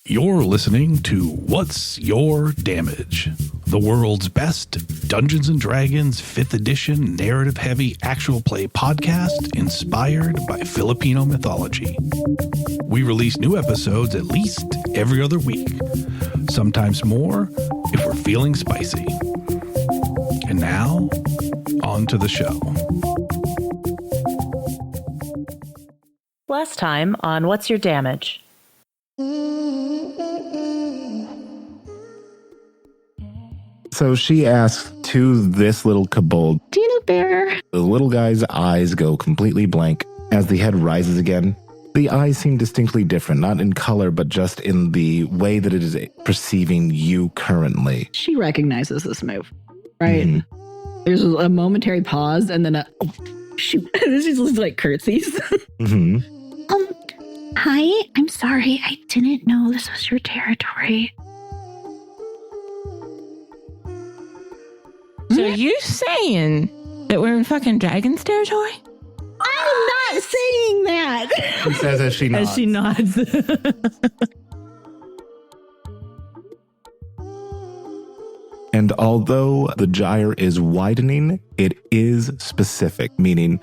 You're listening to What's Your Damage? The world's best Dungeons & Dragons 5th edition narrative-heavy actual play podcast inspired by Filipino mythology. We release new episodes at least every other week, sometimes more if we're feeling spicy. And now, on to the show. Last time on What's Your Damage? So she asks to this little kobold, "Do you know bear?" The little guy's eyes go completely blank as the head rises again. The eyes seem distinctly different, not in color, but just in the way that it is perceiving you currently. She recognizes this move, right? Mm-hmm. There's a momentary pause and then shoot. This is like curtsies. Mm-hmm. Hi, I'm sorry. I didn't know this was your territory. So you saying that we're in fucking Dragon's territory? I'm not saying that. She says as she nods. As she nods. And although the gyre is widening, it is specific, meaning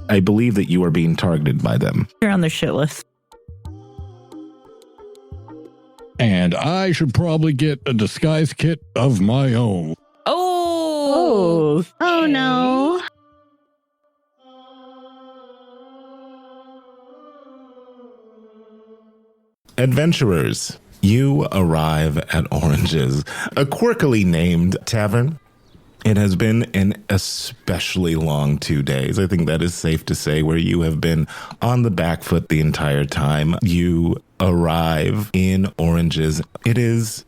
I believe that you are being targeted by them. You're on their shit list. And I should probably get a disguise kit of my own. Oh no. Adventurers, you arrive at Orange's, a quirkily named tavern. It has been an especially long 2 days. I think that is safe to say, where you have been on the back foot the entire time. You arrive in Orange's. It is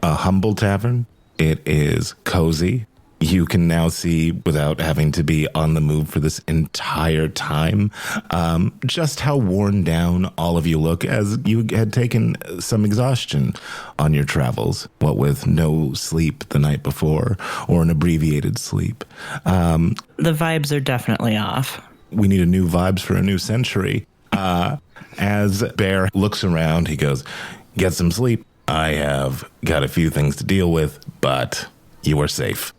a humble tavern. It is cozy. You can now see, without having to be on the move for this entire time, just how worn down all of you look, as you had taken some exhaustion on your travels, what with no sleep the night before or an abbreviated sleep. The vibes are definitely off. We need a new vibes for a new century. As Bear looks around, he goes, "Get some sleep. I have got a few things to deal with, but you are safe."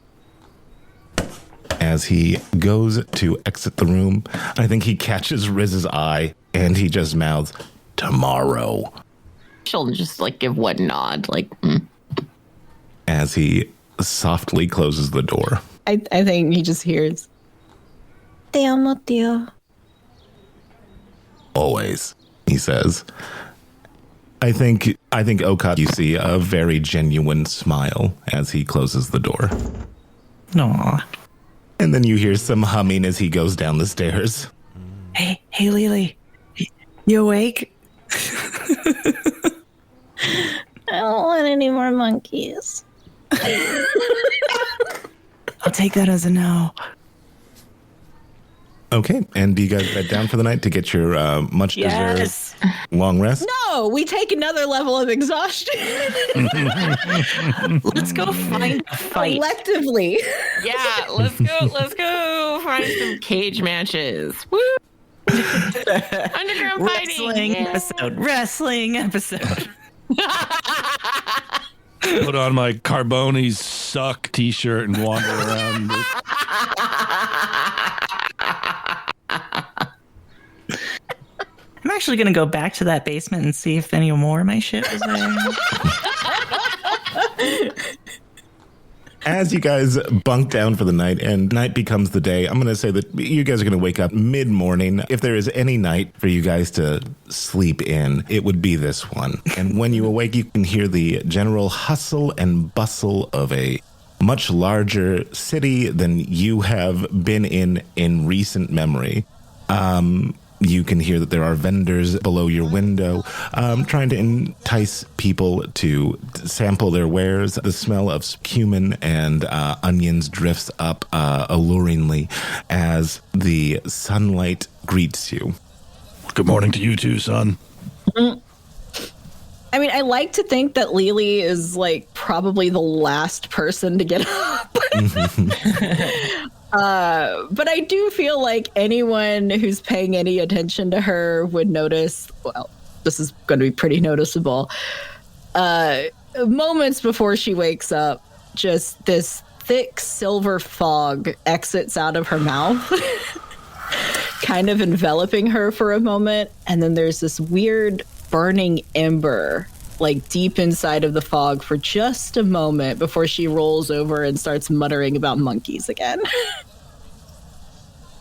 As he goes to exit the room, I think he catches Riz's eye and he just mouths, "Tomorrow." She'll just give one nod, As he softly closes the door. I think he just hears, "Te amo, tío." "Always," he says. I think Okot, you see a very genuine smile as he closes the door. Aw. And then you hear some humming as he goes down the stairs. Hey, Lily. You awake? I don't want any more monkeys. I'll take that as a no. Okay, and do you guys bed down for the night to get your much-deserved long rest? No, we take another level of exhaustion. Let's go find a fight. Collectively. Yeah, let's go find some cage matches. Woo! Underground fighting. Wrestling episode. Put on my Carboni suck t-shirt and wander around. I'm actually going to go back to that basement and see if any more of my shit was there. As you guys bunk down for the night and night becomes the day, I'm going to say that you guys are going to wake up mid-morning. If there is any night for you guys to sleep in, it would be this one. And when you awake, you can hear the general hustle and bustle of a much larger city than you have been in recent memory. You can hear that there are vendors below your window trying to entice people to sample their wares. The smell of cumin and onions drifts up alluringly as the sunlight greets you. Good morning to you too, son. I mean, I like to think that Lily is probably the last person to get up. But I do feel like anyone who's paying any attention to her would notice, well, this is going to be pretty noticeable. Moments before she wakes up, just this thick silver fog exits out of her mouth, kind of enveloping her for a moment. And then there's this weird burning ember, like deep inside of the fog for just a moment before she rolls over and starts muttering about monkeys again.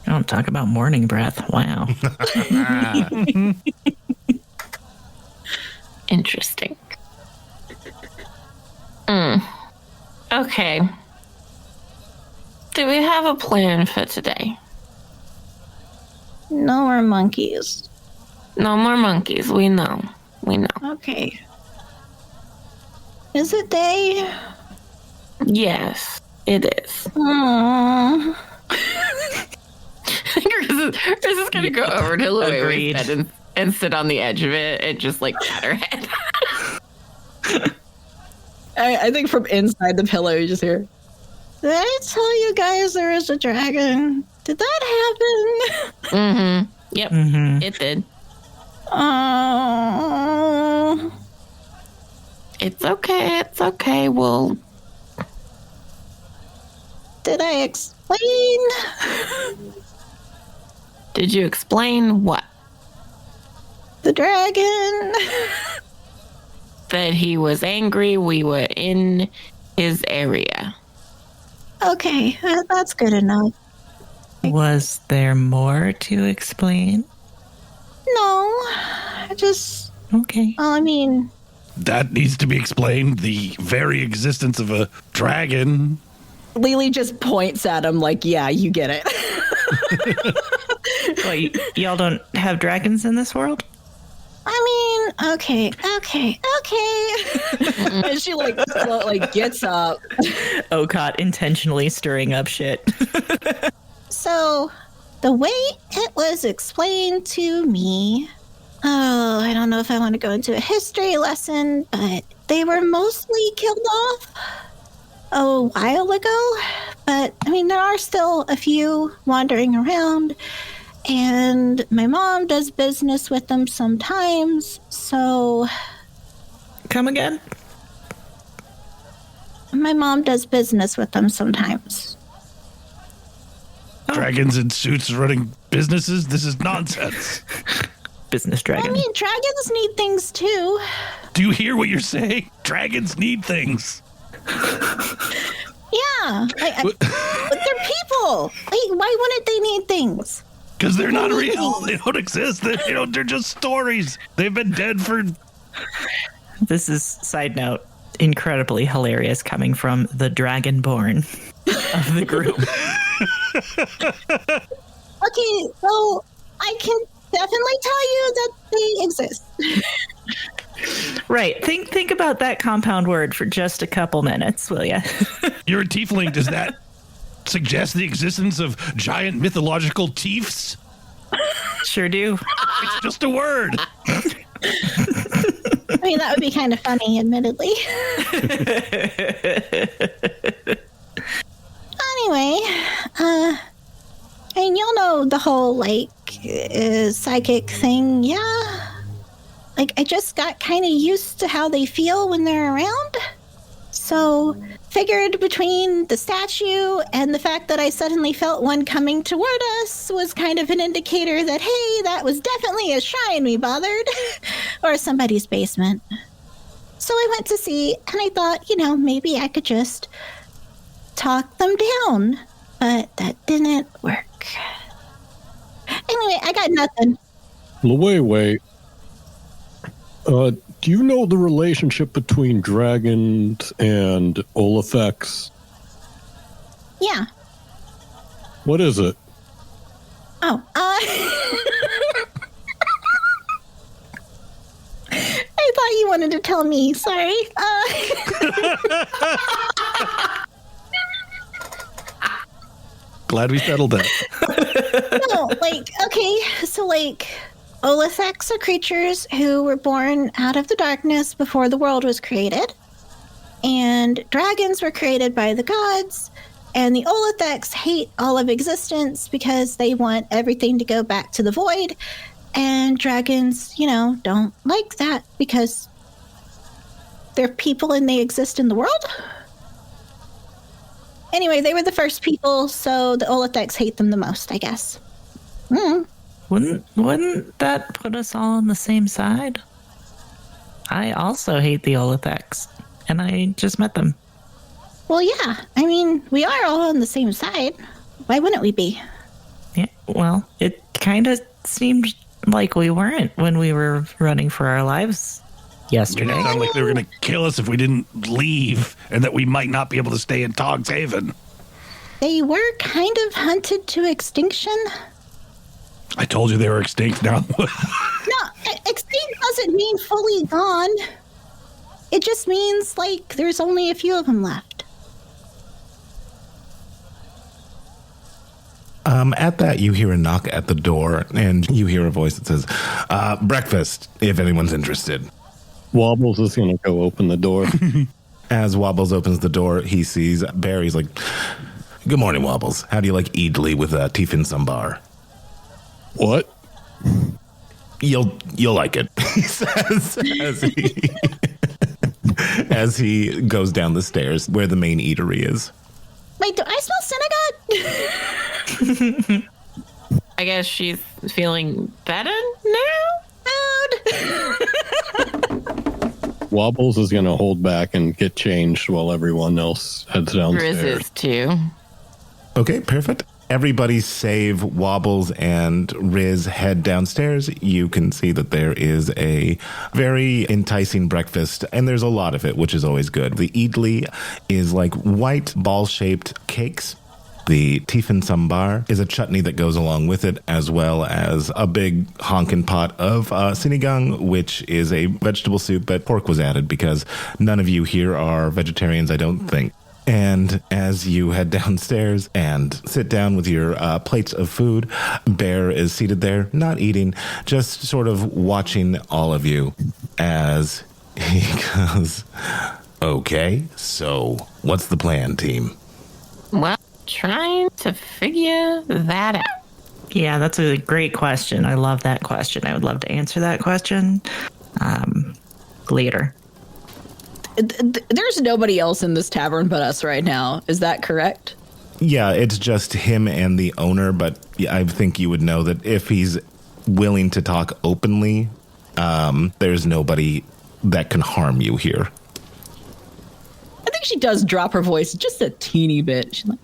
Don't talk about morning breath. Wow. Interesting. Okay. Do we have a plan for today? No more monkeys. No more monkeys. We know. Okay. Is it day? Yes, it is. Aww. Chris is gonna go over to Louis Agreed. and sit on the edge of it and just like pat her head. I think from inside the pillow, you just hear, Did I tell you guys there is a dragon? Did that happen? Yep, It did. Oh. It's okay. It's okay. We'll. Did I explain? Did you explain what? The dragon. That he was angry. We were in his area. Okay, that's good enough. Was there more to explain? No, I just, Okay. well, I mean, That needs to be explained. The very existence of a dragon. Lily just points at him like, yeah, you get it. Wait, y'all don't have dragons in this world? I mean, okay. And she like gets up. Okot intentionally stirring up shit. So, the way it was explained to me, I don't know if I want to go into a history lesson, but they were mostly killed off a while ago. But, I mean, there are still a few wandering around, and my mom does business with them sometimes, so Come again? my mom does business with them sometimes. Dragons in suits running businesses? This is nonsense. Business I dragon. mean, dragons need things too. Do you hear what you're saying? Dragons need things. Yeah, but they're people. Why wouldn't they need things? Because they're not real. They don't exist. They're just stories. They've been dead for... This is, side note, incredibly hilarious coming from the dragonborn of the group. Okay, so I can definitely tell you that they exist. Right. Think about that compound word for just a couple minutes, will ya? You're a tiefling. Does that suggest the existence of giant mythological chiefs? Sure do. It's just a word. I mean, that would be kind of funny, admittedly. Anyway, and you'll know the whole, psychic thing, yeah? I just got kind of used to how they feel when they're around. So, figured between the statue and the fact that I suddenly felt one coming toward us was kind of an indicator that, hey, that was definitely a shrine we bothered. Or somebody's basement. So I went to see, and I thought, maybe I could just talk them down. But that didn't work. Anyway, I got nothing. Wait. Do you know the relationship between dragons and Olafex? Yeah. What is it? Oh, I thought you wanted to tell me. Sorry. Glad we settled that. No, Olafex are creatures who were born out of the darkness before the world was created. And dragons were created by the gods. And the Olafex hate all of existence because they want everything to go back to the void. And dragons, don't like that because they're people and they exist in the world. Anyway, they were the first people, so the Olitheks hate them the most, I guess. Wouldn't that put us all on the same side? I also hate the Olitheks, and I just met them. Well, yeah. I mean, we are all on the same side. Why wouldn't we be? Yeah, well, it kind of seemed like we weren't when we were running for our lives yesterday. It sounded like they were going to kill us if we didn't leave, and that we might not be able to stay in Togg's Haven. They were kind of hunted to extinction. I told you they were extinct now. No, extinct doesn't mean fully gone. It just means, there's only a few of them left. At that, you hear a knock at the door, and you hear a voice that says, breakfast, if anyone's interested. Wobbles is going to go open the door. As Wobbles opens the door, he sees Bear. He's like, good morning, Wobbles. How do you like idli with Tiffin sambar? What? You'll like it, he says, as he goes down the stairs where the main eatery is. Wait, do I smell synagogue? I guess she's feeling better now? Wobbles is going to hold back and get changed while everyone else heads downstairs. Riz is too. Okay, perfect. Everybody save Wobbles and Riz head downstairs. You can see that there is a very enticing breakfast, and there's a lot of it, which is always good. The idli is like white ball-shaped cakes. The tiffin sambar is a chutney that goes along with it, as well as a big honkin' pot of sinigang, which is a vegetable soup, but pork was added because none of you here are vegetarians, I don't think. And as you head downstairs and sit down with your plates of food, Bear is seated there, not eating, just sort of watching all of you as he goes, okay, so what's the plan, team? Well, trying to figure that out. Yeah, that's a great question. I love that question. I would love to answer that question later. There's nobody else in this tavern but us right now. Is that correct? Yeah, it's just him and the owner, but I think you would know that if he's willing to talk openly, there's nobody that can harm you here. I think she does drop her voice just a teeny bit. She's like,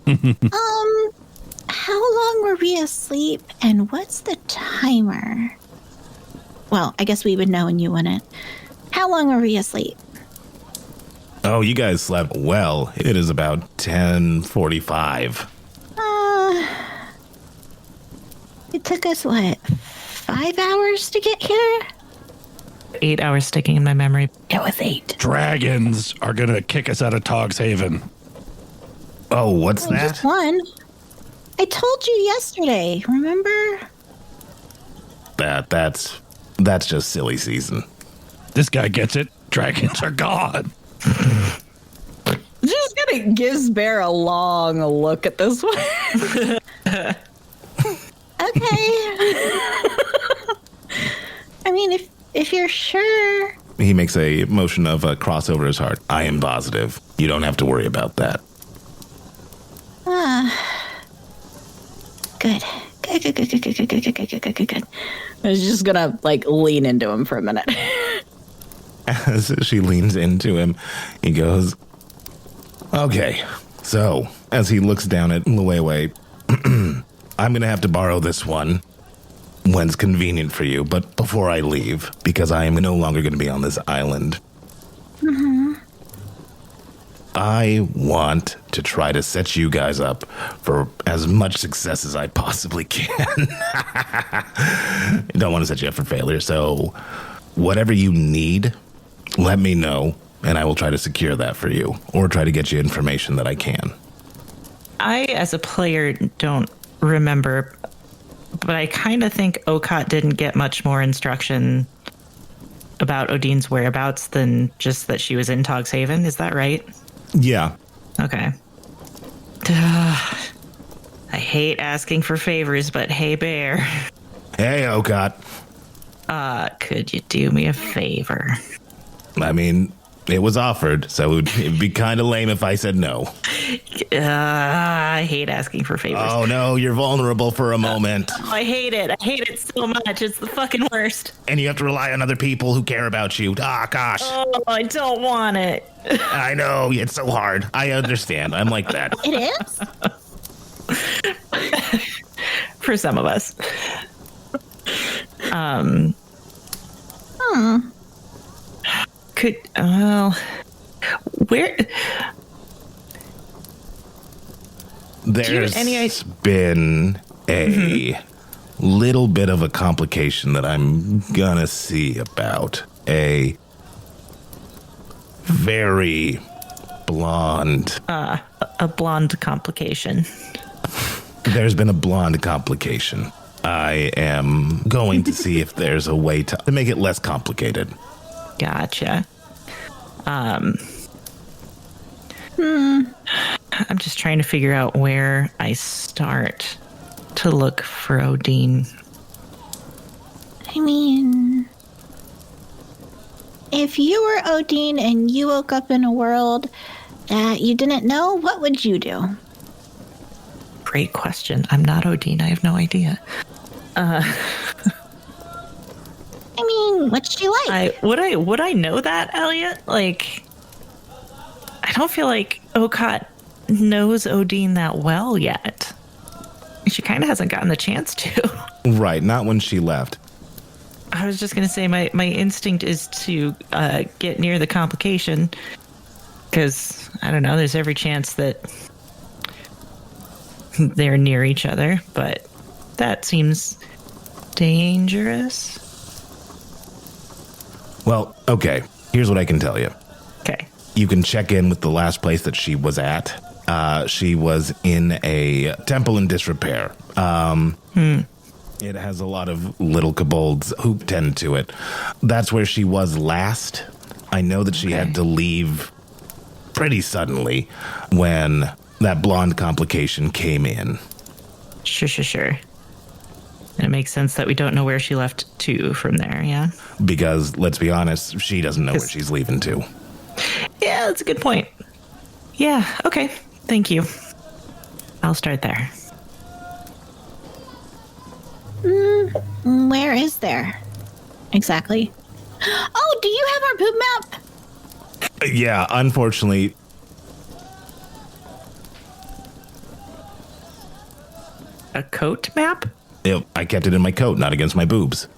How long were we asleep, and what's the timer? Well, I guess we would know and you wouldn't. How long were we asleep? Oh, you guys slept well. It is about 10:45. It took us, 5 hours to get here? 8 hours sticking in my memory. It was 8. Dragons are going to kick us out of Togg's Haven. Oh, what's that? Just one. I told you yesterday, remember? That's just silly season. This guy gets it. Dragons are gone. just gonna gives Bear a long look at this one. Okay. I mean, if you're sure. He makes a motion of a cross over his heart. I am positive. You don't have to worry about that. Good. Good. I was just gonna lean into him for a minute. As she leans into him, he goes, okay, so as he looks down at Luewe, I'm going to have to borrow this one when's convenient for you, but before I leave, because I am no longer going to be on this island. I want to try to set you guys up for as much success as I possibly can. I don't want to set you up for failure, so whatever you need, let me know, and I will try to secure that for you, or try to get you information that I can. I, as a player, don't remember, but I kind of think Okot didn't get much more instruction about Odine's whereabouts than just that she was in Togg's Haven. Is that right? Yeah. Okay. I hate asking for favors, but hey, Bear. Hey, Okot. Could you do me a favor? I mean, it was offered, so it'd be kind of lame if I said no. I hate asking for favors. Oh, no, you're vulnerable for a moment. I hate it. I hate it so much. It's the fucking worst. And you have to rely on other people who care about you. Ah, gosh. Oh, I don't want it. I know, it's so hard. I understand. I'm like that. It is? For some of us. Could, where... There's been a little bit of a complication that I'm gonna see about. A very blonde... a blonde complication. There's been a blonde complication. I am going to see if there's a way to make it less complicated. Gotcha. I'm just trying to figure out where I start to look for Odin. I mean, if you were Odin and you woke up in a world that you didn't know, what would you do? Great question. I'm not Odin. I have no idea. I mean, what's she like? Would I know that, Elliot? Like, I don't feel like Okot knows Odin that well yet. She kind of hasn't gotten the chance to. Right, not when she left. I was just going to say my instinct is to get near the complication because, I don't know, there's every chance that they're near each other, but that seems dangerous. Well, okay, here's what I can tell you. Okay. You can check in with the last place that she was at. She was in a temple in disrepair. It has a lot of little kobolds who tend to it. That's where she was last. I know that she had to leave pretty suddenly when that blonde complication came in. Sure. And it makes sense that we don't know where she left to from there, yeah? Because, let's be honest, she doesn't know where she's leaving to. Yeah, that's a good point. Yeah, okay. Thank you. I'll start there. Where is there? Exactly. Oh, do you have our poop map? Yeah, unfortunately. A coat map? I kept it in my coat, not against my boobs.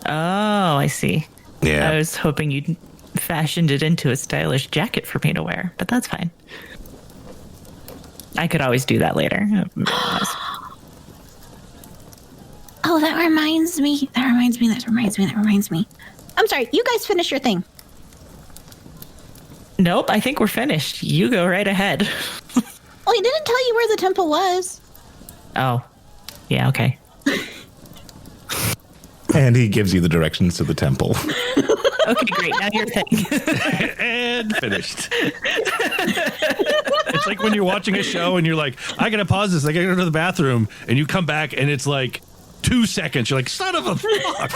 Oh, I see. Yeah. I was hoping you'd fashioned it into a stylish jacket for me to wear, but that's fine. I could always do that later. Oh, that reminds me. I'm sorry, you guys finish your thing. Nope, I think we're finished. You go right ahead. Well, he didn't tell you where the temple was. Oh, yeah, okay. And he gives you the directions to the temple. Okay, great. Now your thing. And finished. It's like when you're watching a show and you're like, I gotta pause this, I gotta go to the bathroom, and you come back and it's like 2 seconds. You're like, son of a fuck.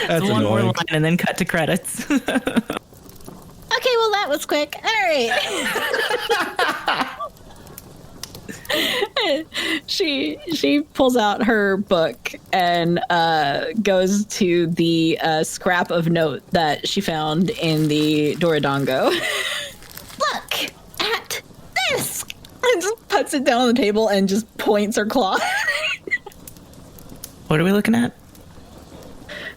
That's One more annoying. line and then cut to credits. Okay, well, that was quick. All right. She pulls out her book and goes to the scrap of note that she found in the Dorodongo. Look at this. And just puts it down on the table and just points her claw. What are we looking at?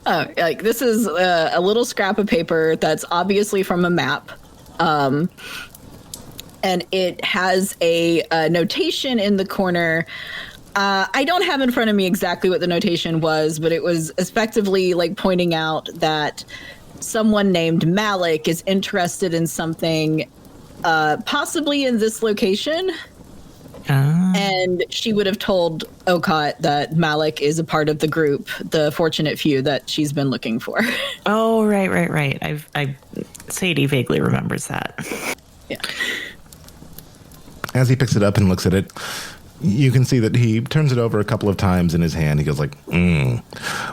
Oh, like this is a little scrap of paper that's obviously from a map. And it has a notation in the corner. I don't have in front of me exactly what the notation was, but it was effectively like pointing out that someone named Malik is interested in something, possibly in this location. And she would have told Okot that Malik is a part of the group, the fortunate few that she's been looking for. Oh, right. Sadie vaguely remembers that. Yeah. As he picks it up and looks at it, you can see that he turns it over a couple of times in his hand. He goes like,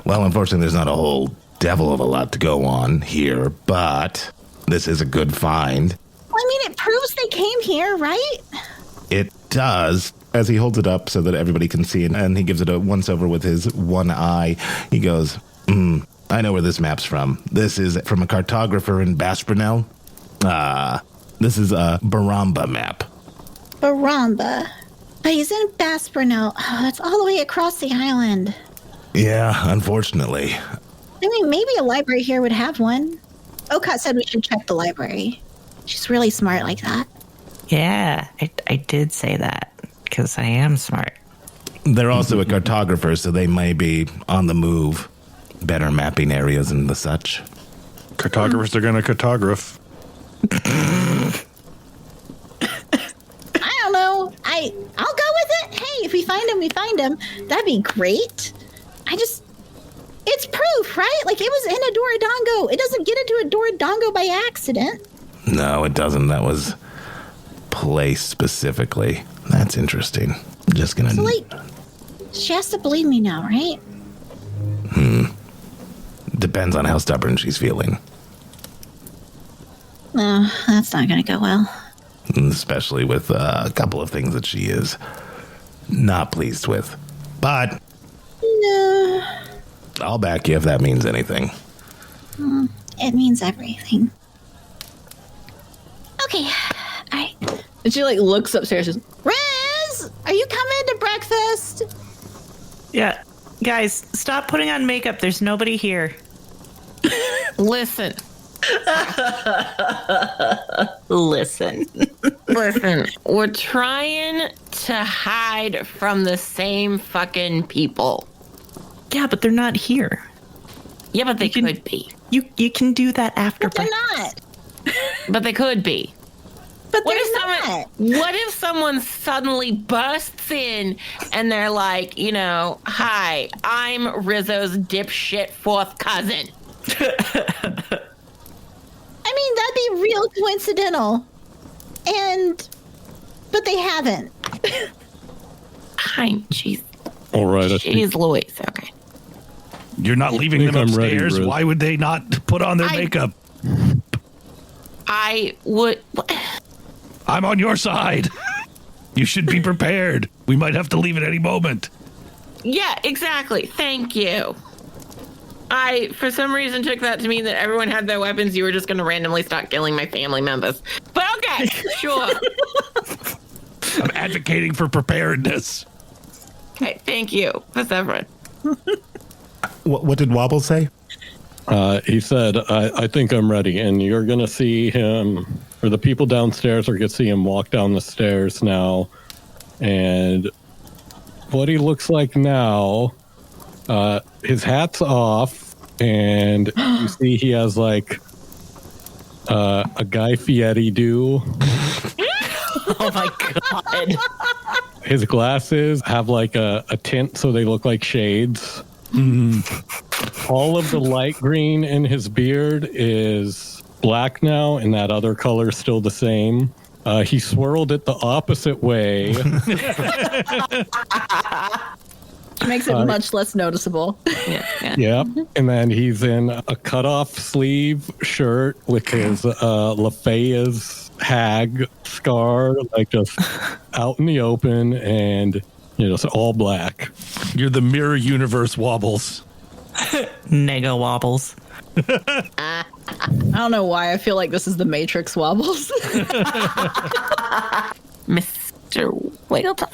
Well, unfortunately, there's not a whole devil of a lot to go on here, but this is a good find. I mean, it proves they came here, right? It does. As he holds it up so that everybody can see it, and he gives it a once-over with his one eye, he goes, I know where this map's from. This is from a cartographer in Baspernell. This is a Baramba map. Baramba. But he's in Baspernell. Oh, that's all the way across the island. Yeah, unfortunately. I mean, maybe a library here would have one. Okat said we should check the library. She's really smart like that. Yeah, I did say that because I am smart. They're also a cartographer, so they may be on the move. Better mapping areas and the such. Cartographers are going to cartograph. I don't know. I'll go with it. Hey, if we find him, we find him. That'd be great. It's proof, right? Like, it was in a Doradongo. It doesn't get into a Doradongo by accident. No, it doesn't. That was placed specifically. That's interesting. Just gonna... So, like, she has to believe me now, right? Depends on how stubborn she's feeling. No, that's not going to go well. Especially with a couple of things that she is not pleased with. But No, I'll back you if that means anything. it means everything. Okay, all right. And she like looks upstairs. And Riz, are you coming to breakfast? Yeah, guys, stop putting on makeup. There's nobody here. Listen. Listen. Listen, we're trying to hide from the same fucking people. Yeah, but they're not here. Yeah, but they could be. You can do that after But they're breakfast. not. But they could be. But What they're if not. what if someone suddenly busts in and they're like, hi, I'm Rizzo's dipshit fourth cousin. I mean, that'd be real coincidental. But they haven't. Jeez. All right. I think, Jeez Louise. Okay. You're not leaving think them I'm ready, upstairs. Riz. Why would they not put on their makeup? I would. I'm on your side. You should be prepared. We might have to leave at any moment. Yeah, exactly. Thank you. I, for some reason, took that to mean that everyone had their weapons. You were just going to randomly start killing my family members. But okay, sure. I'm advocating for preparedness. Okay, thank you, Perseverance. What did Wobble say? he said, I think I'm ready. And you're going to see him, or the people downstairs are going to see him walk down the stairs now. And what he looks like now, his hat's off. And you see he has like a Guy Fieri do. Oh my god. His glasses have like a tint so they look like shades. All of the light green in his beard is black now, and that other color is still the same. He swirled it the opposite way. makes it much less noticeable. Yeah. Yep. And then he's in a cutoff sleeve shirt with his LaFea's hag scar, like just out in the open, and it's all black. You're the mirror universe Wobbles. Nega Wobbles. I don't know why I feel like this is the Matrix Wobbles. Mr. Wiggleton.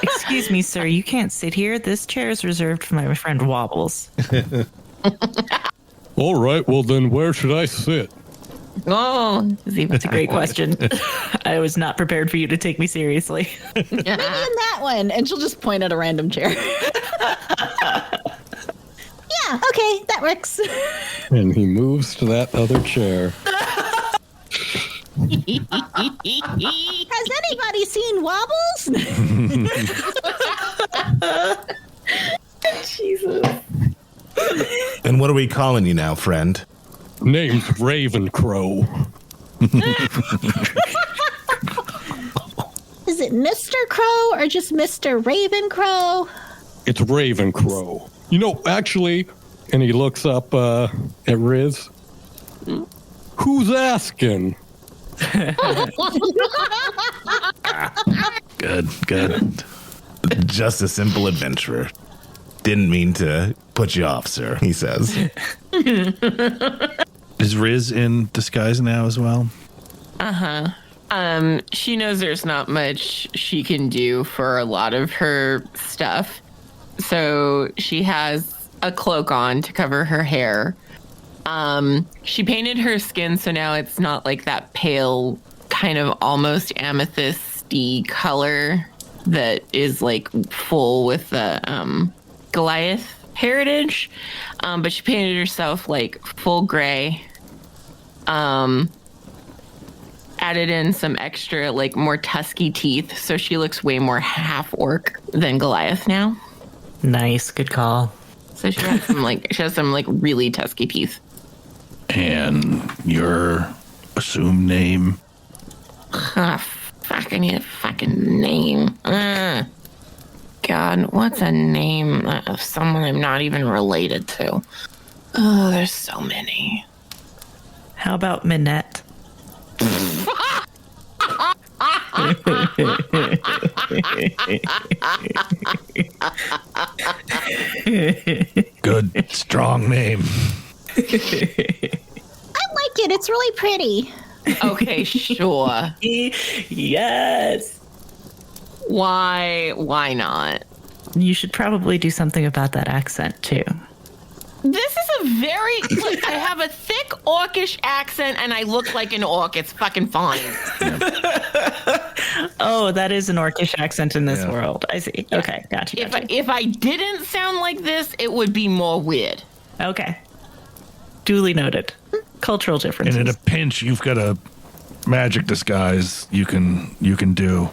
Excuse me, sir. You can't sit here. This chair is reserved for my friend Wobbles. All right. Well, then where should I sit? Oh, That's a great question. I was not prepared for you to take me seriously. Maybe in that one. And she'll just point at a random chair. Yeah, okay, that works. And he moves to that other chair. Has anybody seen Wobbles? Jesus. And what are we calling you now, friend? Name's Ravencrow. Is it Mr. Crow or just Mr. Ravencrow? It's Ravencrow. Actually, and he looks up at Riz. Who's asking? Good. Just a simple adventurer. Didn't mean to put you off, sir, he says. Is Riz in disguise now as well? She knows there's not much she can do for a lot of her stuff. So she has a cloak on to cover her hair. She painted her skin so now it's not like that pale, kind of almost amethysty color that is like full with the Goliath heritage. But she painted herself like full gray. Added in some extra, like more tusky teeth, so she looks way more half orc than Goliath now. Nice, good call. So she has some really tusky teeth. And your assumed name? Fuck, I need a fucking name. God, what's a name of someone I'm not even related to? Oh, there's so many. How about Minette? Good, strong name. I like it. It's really pretty. Okay, sure. Yes. Why not? You should probably do something about that accent too. This is a very, look, I have a thick orcish accent and I look like an orc. It's fucking fine. Oh, that is an orcish accent in this Yeah. world. I see. Okay, gotcha. If I didn't sound like this, it would be more weird. Okay. Duly noted. Cultural differences. And in a pinch, you've got a magic disguise you can do.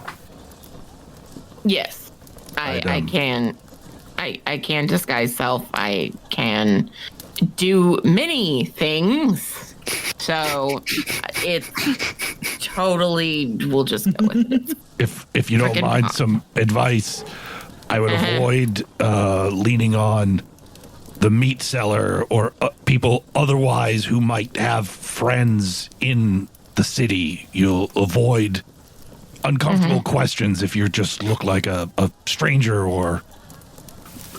Yes, I can. I can disguise self. I can do many things. So it's totally. We'll just go with it. If you don't Frickin' mind some advice, I would avoid leaning on the meat seller or people otherwise who might have friends in the city. You'll avoid uncomfortable questions if you just look like a stranger or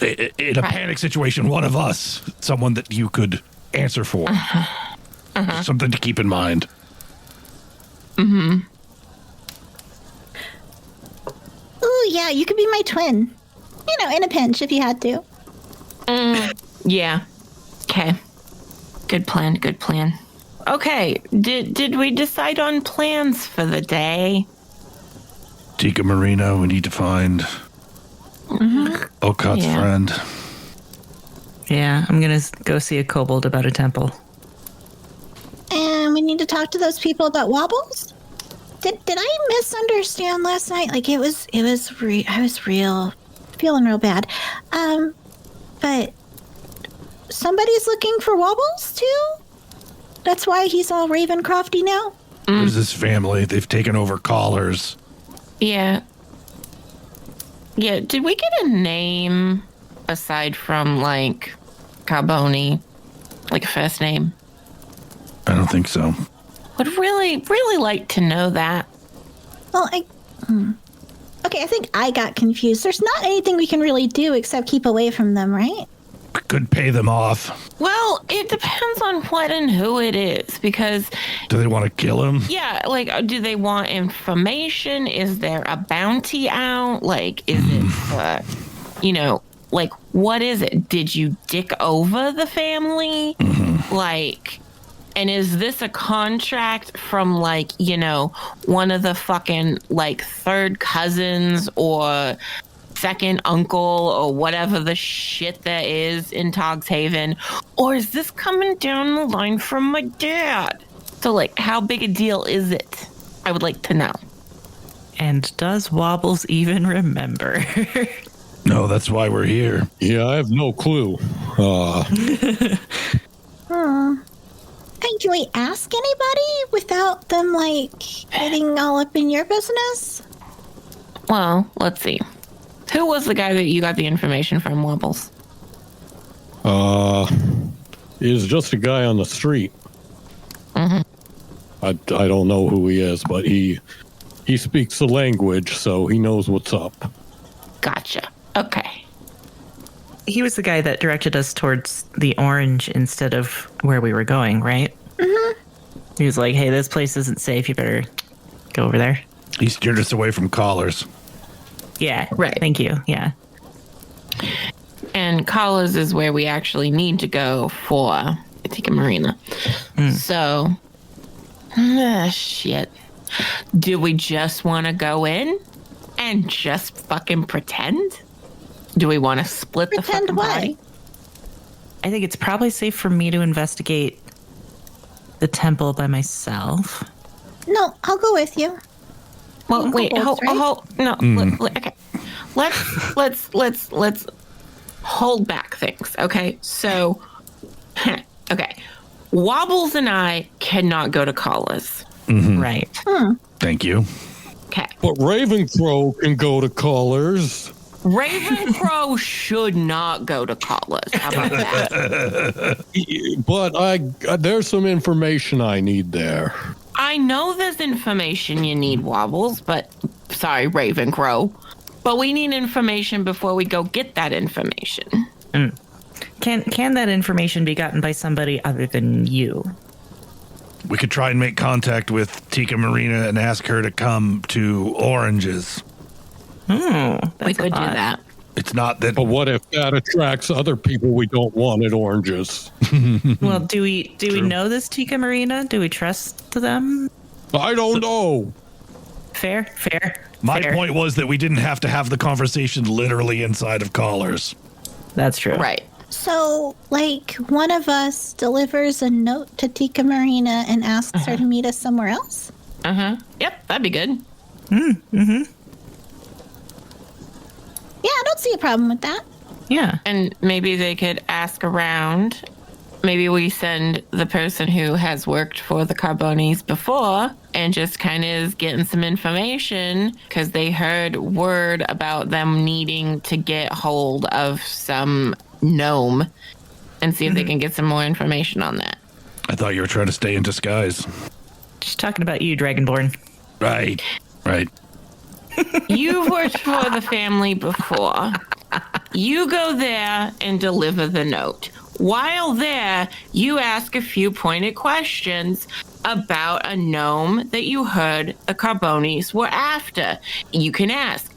in a panic situation, one of us, someone that you could answer for. Something to keep in mind. Ooh, yeah, you could be my twin. In a pinch if you had to. Yeah. Okay. Good plan. Okay. Did we decide on plans for the day? Tika Marina, we need to find Okat's friend. Yeah, I'm going to go see a kobold about a temple. And we need to talk to those people about Wobbles. Did I misunderstand last night? Like I was feeling real bad. But somebody's looking for Wobbles too? That's why he's all Ravencrofty now? There's this family. They've taken over collars. Yeah. Yeah, did we get a name aside from, like, Carboni? Like a first name? I don't think so. Would really, really like to know that. Well, okay, I think I got confused. There's not anything we can really do except keep away from them, right? Could pay them off. Well, it depends on what and who it is, because... Do they want to kill him? Yeah, like, do they want information? Is there a bounty out? Like, is it, like, what is it? Did you dick over the family? Like, and is this a contract from, like, one of the fucking, like, third cousins or second uncle or whatever the shit that is in Togshaven? Or is this coming down the line from my dad? So, like, how big a deal is it? I would like to know. And does Wobbles even remember? No, that's why we're here. Yeah, I have no clue. And can we ask anybody without them, like, getting all up in your business? Well, let's see. Who was the guy that you got the information from, Wobbles? He's just a guy on the street. Mm-hmm. I don't know who he is, but he speaks the language, so he knows what's up. Gotcha. Okay. He was the guy that directed us towards the orange instead of where we were going, right? Mm-hmm. He was like, hey, this place isn't safe. You better go over there. He steered us away from collars. Yeah. Right. Thank you. Yeah. And Collars is where we actually need to go for Tikka Marina. So, shit. Do we just want to go in and just fucking pretend? Do we want to split the Pretend fucking what? party? I think it's probably safe for me to investigate the temple by myself. No, I'll go with you. Well, wait, Wobbles, right? no, okay. Let's hold back things, okay? So, okay. Wobbles and I cannot go to Collars. Right. Thank you. Okay. But Ravencrow can go to Collars. Ravencrow should not go to Collars. How about that? But there's some information I need there. I know there's information you need, Wobbles, but sorry, Ravencrow. But we need information before we go get that information. Can that information be gotten by somebody other than you? We could try and make contact with Tikka Marina and ask her to come to Oranges. We could do that. It's not that. But what if that attracts other people we don't want at Oranges? Well, do we know this Tikka Marina? Do we trust them? I don't know. Fair. My fair. point was that we didn't have to have the conversation literally inside of collars. That's true. Right. So, like, one of us delivers a note to Tikka Marina and asks her to meet us somewhere else? Yep, that'd be good. Yeah, I don't see a problem with that. Yeah. And maybe they could ask around. Maybe we send the person who has worked for the Carbonis before and just kind of is getting some information because they heard word about them needing to get hold of some gnome and see if they can get some more information on that. I thought you were trying to stay in disguise. Just talking about you, Dragonborn. Right. You've worked for the family before. You go there and deliver the note. While there, you ask a few pointed questions about a gnome that you heard the Carbonis were after. You can ask,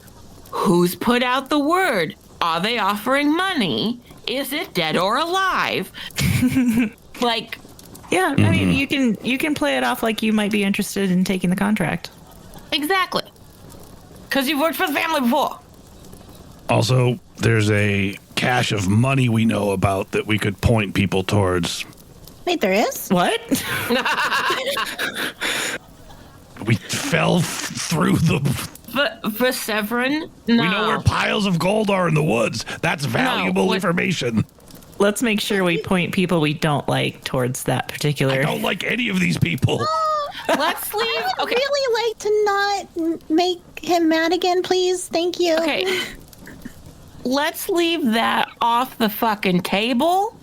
who's put out the word? Are they offering money? Is it dead or alive? Like, Yeah, I mean, you can play it off like you might be interested in taking the contract. exactly. Because you've worked for the family before. Also, there's a cache of money we know about that we could point people towards. Wait, there is? What? We fell through the. For Severin, no. We know where piles of gold are in the woods. That's valuable what- information. Let's make sure we point people we don't like towards that I particular. don't like any of these people. Let's leave. I would Okay. really like to not make him mad again, please. Thank you. Okay. Let's leave that off the fucking table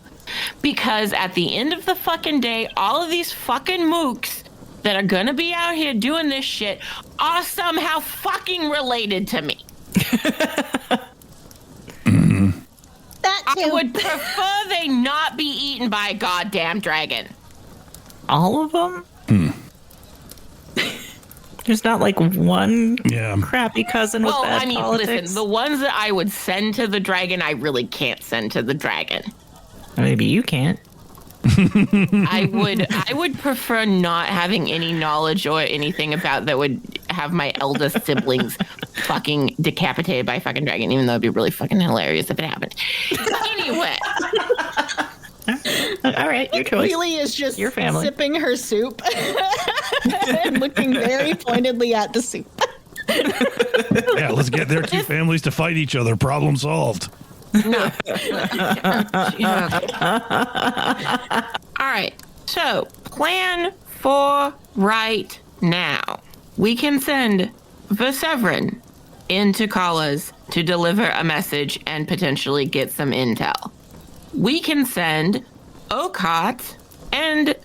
because at the end of the fucking day, all of these fucking mooks that are gonna be out here doing this shit are somehow fucking related to me. That too. I would prefer they not be eaten by a goddamn dragon. All of them? There's not like one Yeah. crappy cousin with Well, bad I mean, politics. listen, the ones that I would send to the dragon, I really can't send to the dragon. Maybe you can't. I would prefer not having any knowledge or anything about that would have my eldest siblings fucking decapitated by a fucking dragon, even though it'd be really fucking hilarious if it happened. Anyway. All right, your choice. Keely is just Your family. sipping her soup and looking very pointedly at the soup. Yeah, let's get their two families to fight each other. Problem solved. No. All right. So, plan for right now. We can send Verseverin into Kalas to deliver a message and potentially get some intel. we can send Okot and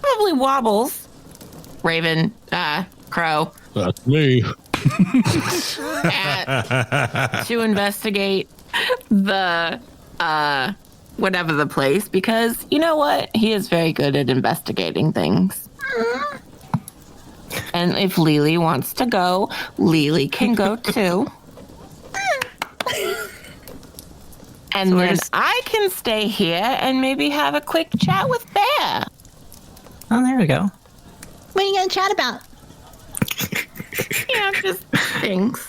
probably Wobbles, Raven, Crow, That's me. to investigate the whatever the place, because you know what? He is very good at investigating things. And if Lily wants to go, Lily can go too. And then I can stay here and maybe have a quick chat with Bear. Oh, there we go. What are you going to chat about? Yeah, just things.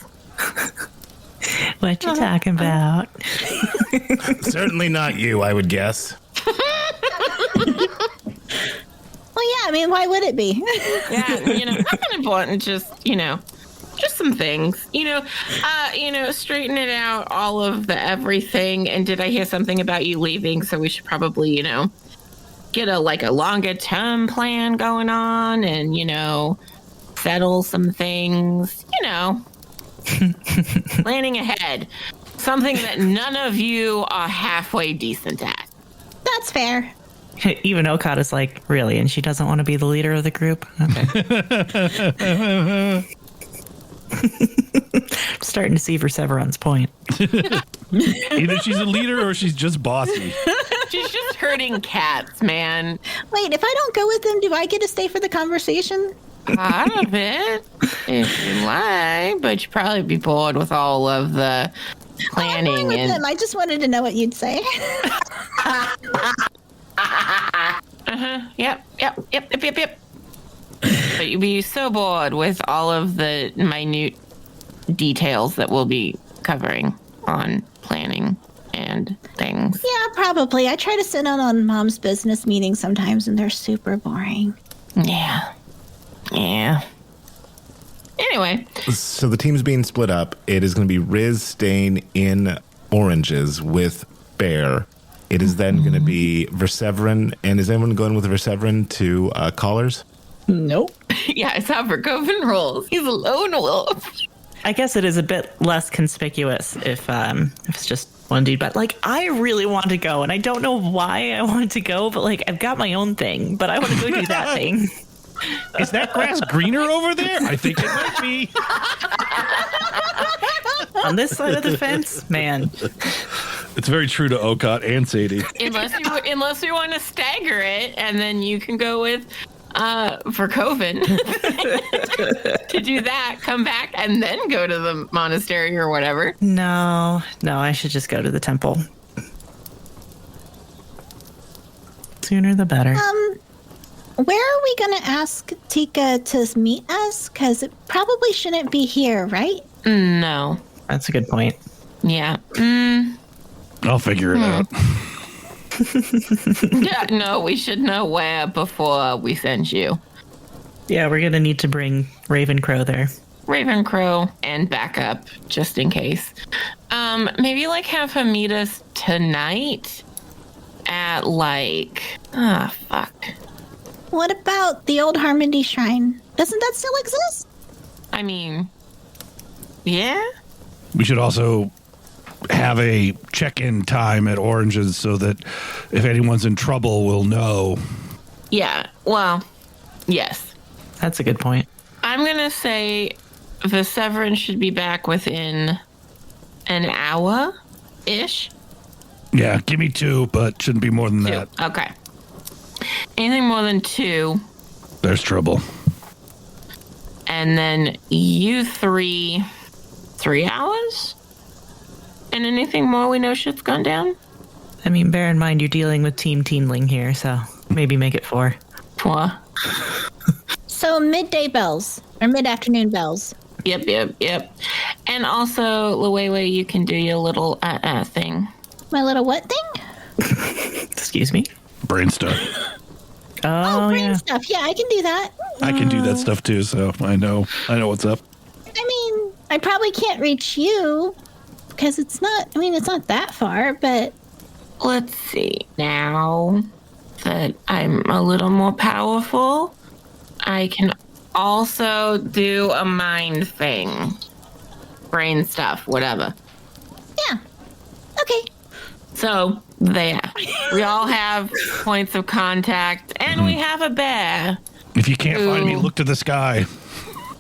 What you talking about? Certainly not you, I would guess. Well, yeah, I mean, why would it be? Yeah, nothing important, just some things, straighten it out, all of the everything. And did I hear something about you leaving? So we should probably, get a longer term plan going on and, settle some things, planning ahead. Something that none of you are halfway decent at. That's fair. Even Okot is like, really? And she doesn't want to be the leader of the group? Okay. I'm starting to see Perseverance's point. Either she's a leader or she's just bossy. She's just herding cats, man. Wait, if I don't go with them, do I get to stay for the conversation? Part of it, if you like, but you'd probably be bored with all of the planning. I'm going with them. I just wanted to know what you'd say. Yep. But you'd be so bored with all of the minute details that we'll be covering on planning and things. Yeah, probably. I try to sit in on Mom's business meetings sometimes, and they're super boring. Yeah. Anyway. So the team's being split up. It is going to be Riz staying in Oranges with Bear. It is then going to be Verseverin. And is anyone going with Verseverin to Collars? Nope. Yeah, it's how Verkoven rolls. He's a lone wolf. I guess it is a bit less conspicuous if it's just one dude, but I really want to go, and I don't know why I want to go, but I've got my own thing, but I want to go do that thing. Is that grass greener over there? I think it might be. On this side of the fence, man. It's very true to Okot and Sadie. Unless we want to stagger it, and then you can go with Verkoven to do that, come back, and then go to the monastery or whatever. No, I should just go to the temple. Sooner the better. Where are we going to ask Tika to meet us? Because it probably shouldn't be here, right? No. That's a good point. Yeah. I'll figure it out. Yeah, no, we should know where before we send you. Yeah, we're going to need to bring Ravencrow there. Ravencrow and backup, just in case. Maybe have her meet us tonight at fuck. What about the old Harmony Shrine? Doesn't that still exist? I mean, yeah. We should also have a check-in time at Oranges so that if anyone's in trouble, we'll know. Yeah, well, yes. That's a good point. I'm going to say Verseverin should be back within an hour-ish. Yeah, give me 2, but shouldn't be more than 2. that. Okay. Anything more than 2. There's trouble. And then you 3 hours? And anything more we know shit's gone down? I mean, bear in mind you're dealing with Team Teenling here, so maybe make it 4. 4. So midday bells or mid-afternoon bells. Yep. And also, Luwewe, you can do your little thing. My little what thing? Excuse me? Brain stuff. Oh, brain yeah. stuff. Yeah, I can do that. I can do that stuff too, so I know what's up. I mean, I probably can't reach you because it's not that far, but Let's see. Now that I'm a little more powerful, I can also do a mind thing. Brain stuff, whatever. yeah. Okay. So there, we all have points of contact, and we have a bear. If you can't find me, look to the sky.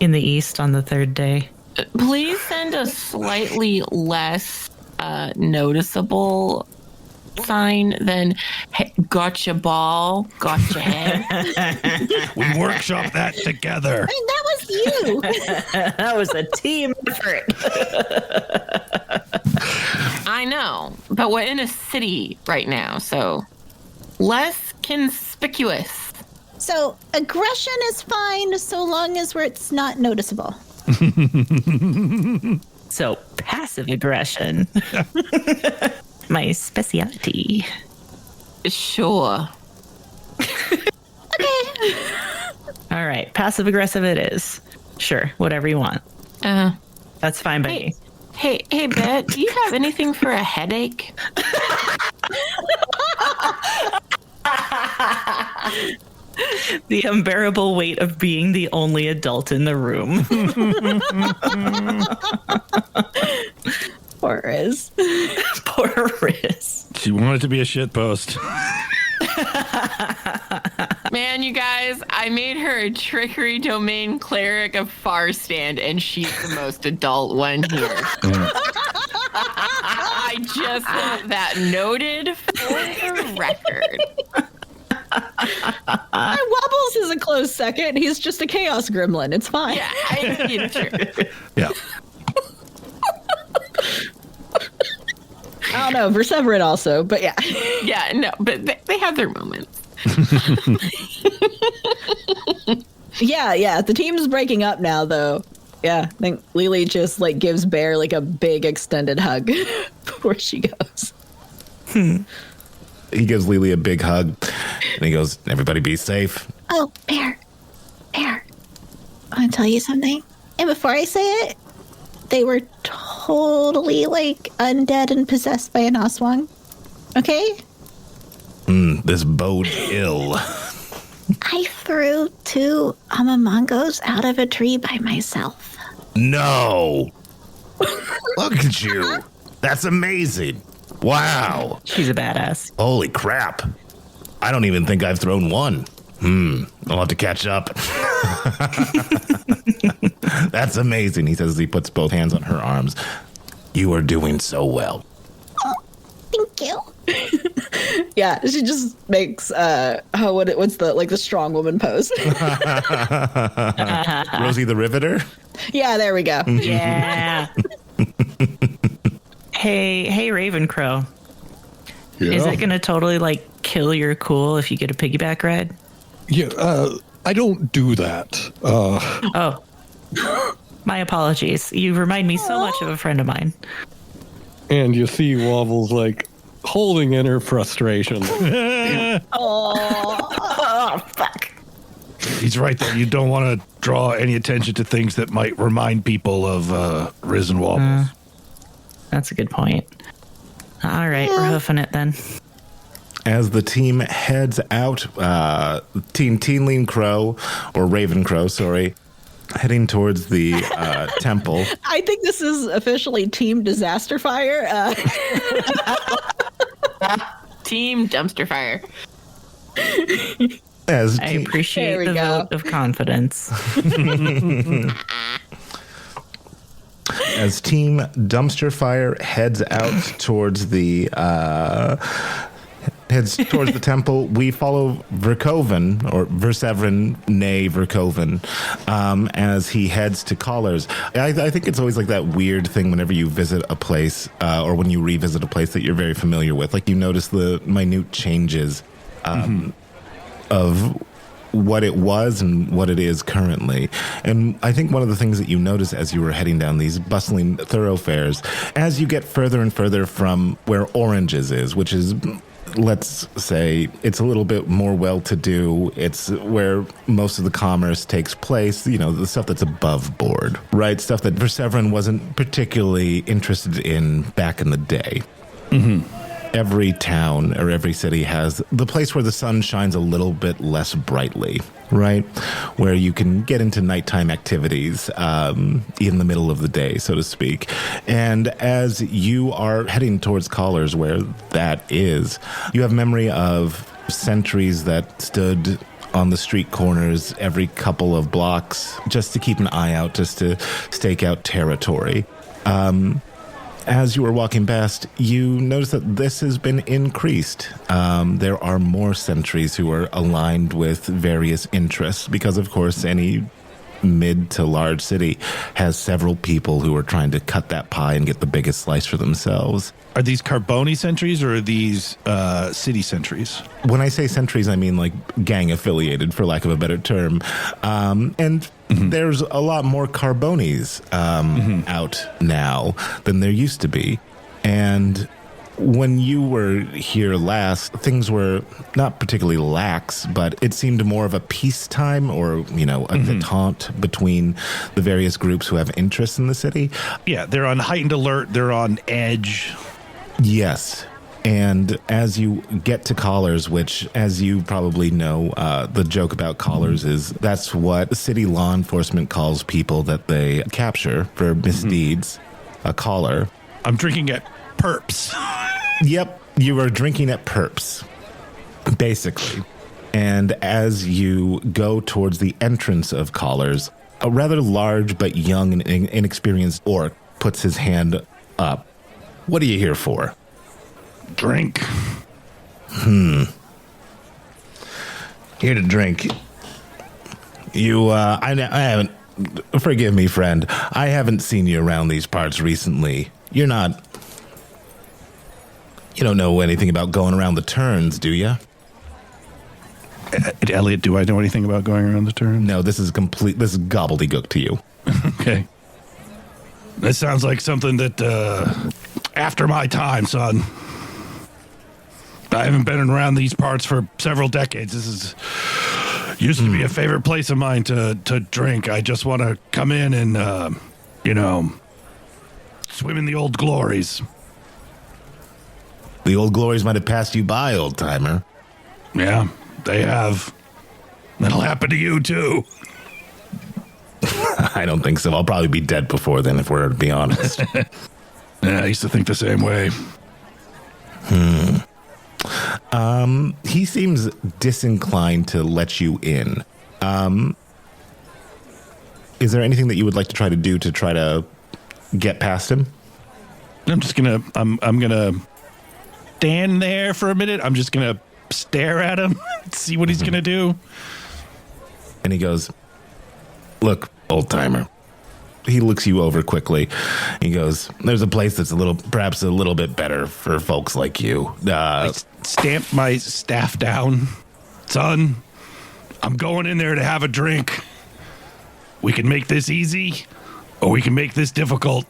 In the east on the third day. Please send a slightly less noticeable sign than hey, gotcha ball, gotcha head. We workshop that together. I mean, that was you. That was a team effort. I know, but we're in a city right now, so less conspicuous. So aggression is fine so long as it's not noticeable. So passive aggression. My specialty. Sure. Okay. All right, passive aggressive it is. Sure, whatever you want. That's fine by me. Hey, Bet, do you have anything for a headache? The unbearable weight of being the only adult in the room. Poor Riz. Poor Riz. She wanted to be a shitpost. Man, you guys, I made her a trickery domain cleric of Farstand, and she's the most adult one here. I just want that noted for the record. Wobbles is a close second. He's just a chaos gremlin. It's fine. Yeah, it's true. Yeah. I don't know. Perseverant also, but yeah. Yeah, no, but they have their moments. Yeah. The team's breaking up now, though. Yeah, I think Lily just like gives Bear like a big extended hug before she goes. He gives Lily a big hug, and he goes, "Everybody be safe." Oh, Bear. I want to tell you something. And before I say it, they were totally like undead and possessed by an Oswang. Okay? This bodes ill. I threw 2 Amamangos out of a tree by myself. No! Look at you. That's amazing. Wow. She's a badass. Holy crap. I don't even think I've thrown one. I'll have to catch up. That's amazing, he says as he puts both hands on her arms. You are doing so well. Oh, thank you. Yeah, she just makes what's the strong woman pose. Rosie the Riveter? Yeah, there we go. Yeah. Hey, Ravencrow. Yeah. Is it going to totally like kill your cool if you get a piggyback ride? Yeah, I don't do that. Oh, my apologies. You remind me so much of a friend of mine. And you see Wobbles like holding in her frustration. Oh, fuck. He's right there. You don't want to draw any attention to things that might remind people of Riz and Wobbles. That's a good point. All right, we're hoofing it then. As the team heads out, Team Teenling Crow, or Ravencrow, sorry, heading towards the temple. I think this is officially Team Disaster Fire. Team Dumpster Fire. As I team, appreciate There we the go. vote of confidence. as Team Dumpster Fire heads out towards the temple, we follow Verkoven, or Verseverin, nay Verkoven, as he heads to Collars. I think it's always like that weird thing whenever you visit a place, or when you revisit a place that you're very familiar with. Like you notice the minute changes of what it was and what it is currently. And I think one of the things that you notice as you were heading down these bustling thoroughfares, as you get further and further from where Oranges is, which is, let's say, it's a little bit more well-to-do. It's where most of the commerce takes place, you know, the stuff that's above board, right? Stuff that Verseverin wasn't particularly interested in back in the day. every town or every city has the place where the sun shines a little bit less brightly, right? Where you can get into nighttime activities in the middle of the day, so to speak. And as you are heading towards Collars, where that is, you have memory of sentries that stood on the street corners every couple of blocks just to keep an eye out, just to stake out territory. As you were walking past, you notice that this has been increased. There are more sentries who are aligned with various interests because, of course, any mid to large city has several people who are trying to cut that pie and get the biggest slice for themselves. Are these Carboni sentries or are these city sentries? When I say sentries, I mean like gang affiliated, for lack of a better term. And there's a lot more Carbonis out now than there used to be. And when you were here last, things were not particularly lax, but it seemed more of a peacetime or, you know, a detente between the various groups who have interests in the city. Yeah, they're on heightened alert. They're on edge. Yes. And as you get to collars, which, as you probably know, the joke about collars is that's what city law enforcement calls people that they capture for misdeeds, a collar. I'm drinking at Perps. Yep, you are drinking at Perps, basically. And as you go towards the entrance of collars, a rather large but young and inexperienced orc puts his hand up. What are you here for? Drink. Here to drink. You, I haven't, forgive me, friend. I haven't seen you around these parts recently. You don't know anything about going around the turns, do you? Elliot, do I know anything about going around the turn? No, this is gobbledygook to you. Okay. That sounds like something that, after my time, son. I haven't been around these parts for several decades. This used to be a favorite place of mine to drink. I just want to come in and, swim in the old glories. The old glories might have passed you by, old timer. Yeah, they have. That'll happen to you, too. I don't think so. I'll probably be dead before then, if we're to be honest. Yeah, I used to think the same way. He seems disinclined to let you in. Is there anything that you would like to try to do to try to get past him? I'm gonna stand there for a minute. I'm just gonna stare at him, see what he's gonna do. And he goes, "Look, old timer." He looks you over quickly. He goes, "There's a place that's perhaps a little bit better for folks like you." I stamp my staff down. Son, I'm going in there to have a drink. We can make this easy, or we can make this difficult.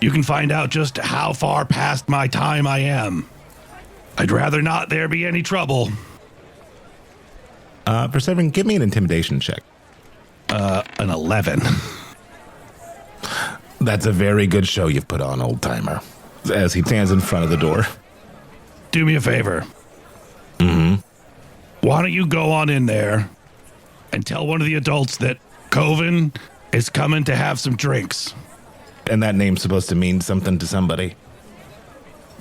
You can find out just how far past my time I am. I'd rather not there be any trouble. Perseverin, give me an intimidation check. An 11. That's a very good show you've put on, old timer. As he stands in front of the door. Do me a favor. Why don't you go on in there and tell one of the adults that Coven is coming to have some drinks. And that name's supposed to mean something to somebody.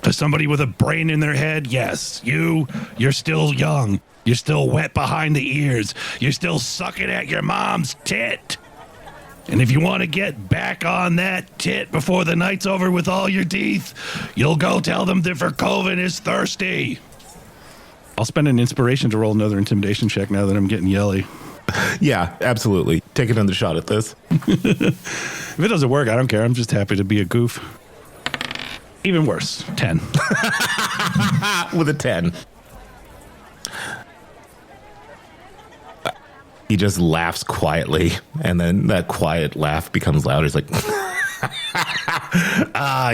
To somebody with a brain in their head, yes. You're still young. You're still wet behind the ears. You're still sucking at your mom's tit. And if you want to get back on that tit before the night's over with all your teeth, you'll go tell them that Verkoven is thirsty. I'll spend an inspiration to roll another intimidation check now that I'm getting yelly. Yeah, absolutely. Take another shot at this. If it doesn't work, I don't care. I'm just happy to be a goof. Even worse, 10. With a 10. He just laughs quietly, and then that quiet laugh becomes louder. He's like,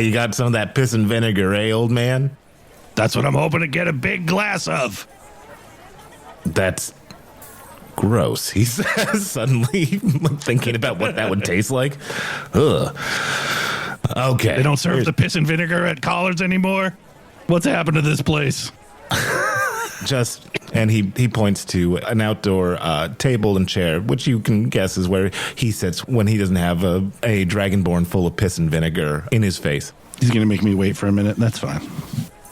you got some of that piss and vinegar, eh, old man? That's what I'm hoping to get a big glass of. That's gross, he says, suddenly thinking about what that would taste like. Ugh. Okay. They don't serve the piss and vinegar at Collards anymore? What's happened to this place? And he points to an outdoor table and chair, which you can guess is where he sits when he doesn't have a dragonborn full of piss and vinegar in his face. He's going to make me wait for a minute. That's fine.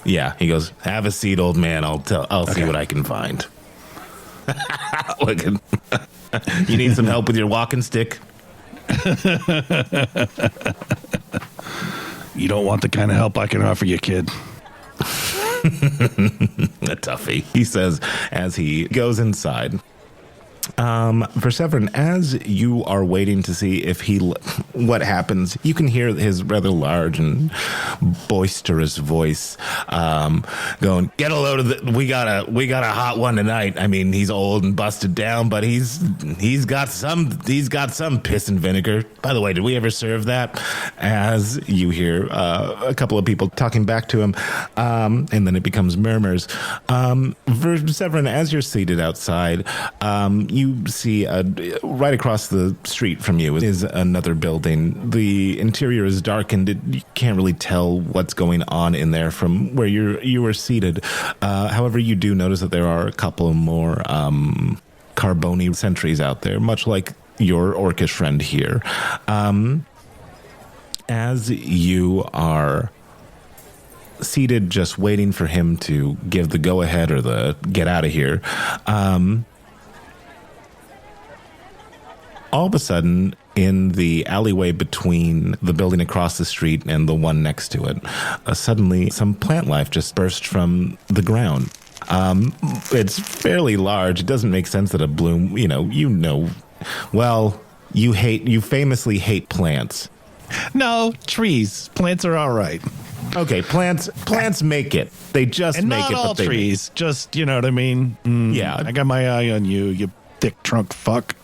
Yeah, he goes, "Have a seat, old man. I'll see what I can find." Look, you need some help with your walking stick? You don't want the kind of help I can offer you, kid. A toughie, he says as he goes inside. Perseverin, as you are waiting to see if what happens, you can hear his rather large and boisterous voice going, "Get a load of we got a hot one tonight. I mean, he's old and busted down, but he's got some piss and vinegar. By the way, did we ever serve that?" As you hear a couple of people talking back to him, and then it becomes murmurs. Perseverin, as you're seated outside, you see right across the street from you is another building. The interior is darkened. You can't really tell what's going on in there from where you were seated. However, you do notice that there are a couple more Carboni sentries out there, much like your orcish friend here. As you are seated just waiting for him to give the go-ahead or the get out of here, all of a sudden, in the alleyway between the building across the street and the one next to it, suddenly some plant life just burst from the ground. It's fairly large. It doesn't make sense that a bloom, well, you famously hate plants. No, trees. Plants are all right. Okay, plants make it. They just and make not it. All but trees. Just, you know what I mean? Yeah. I got my eye on you, you thick trunk fuck.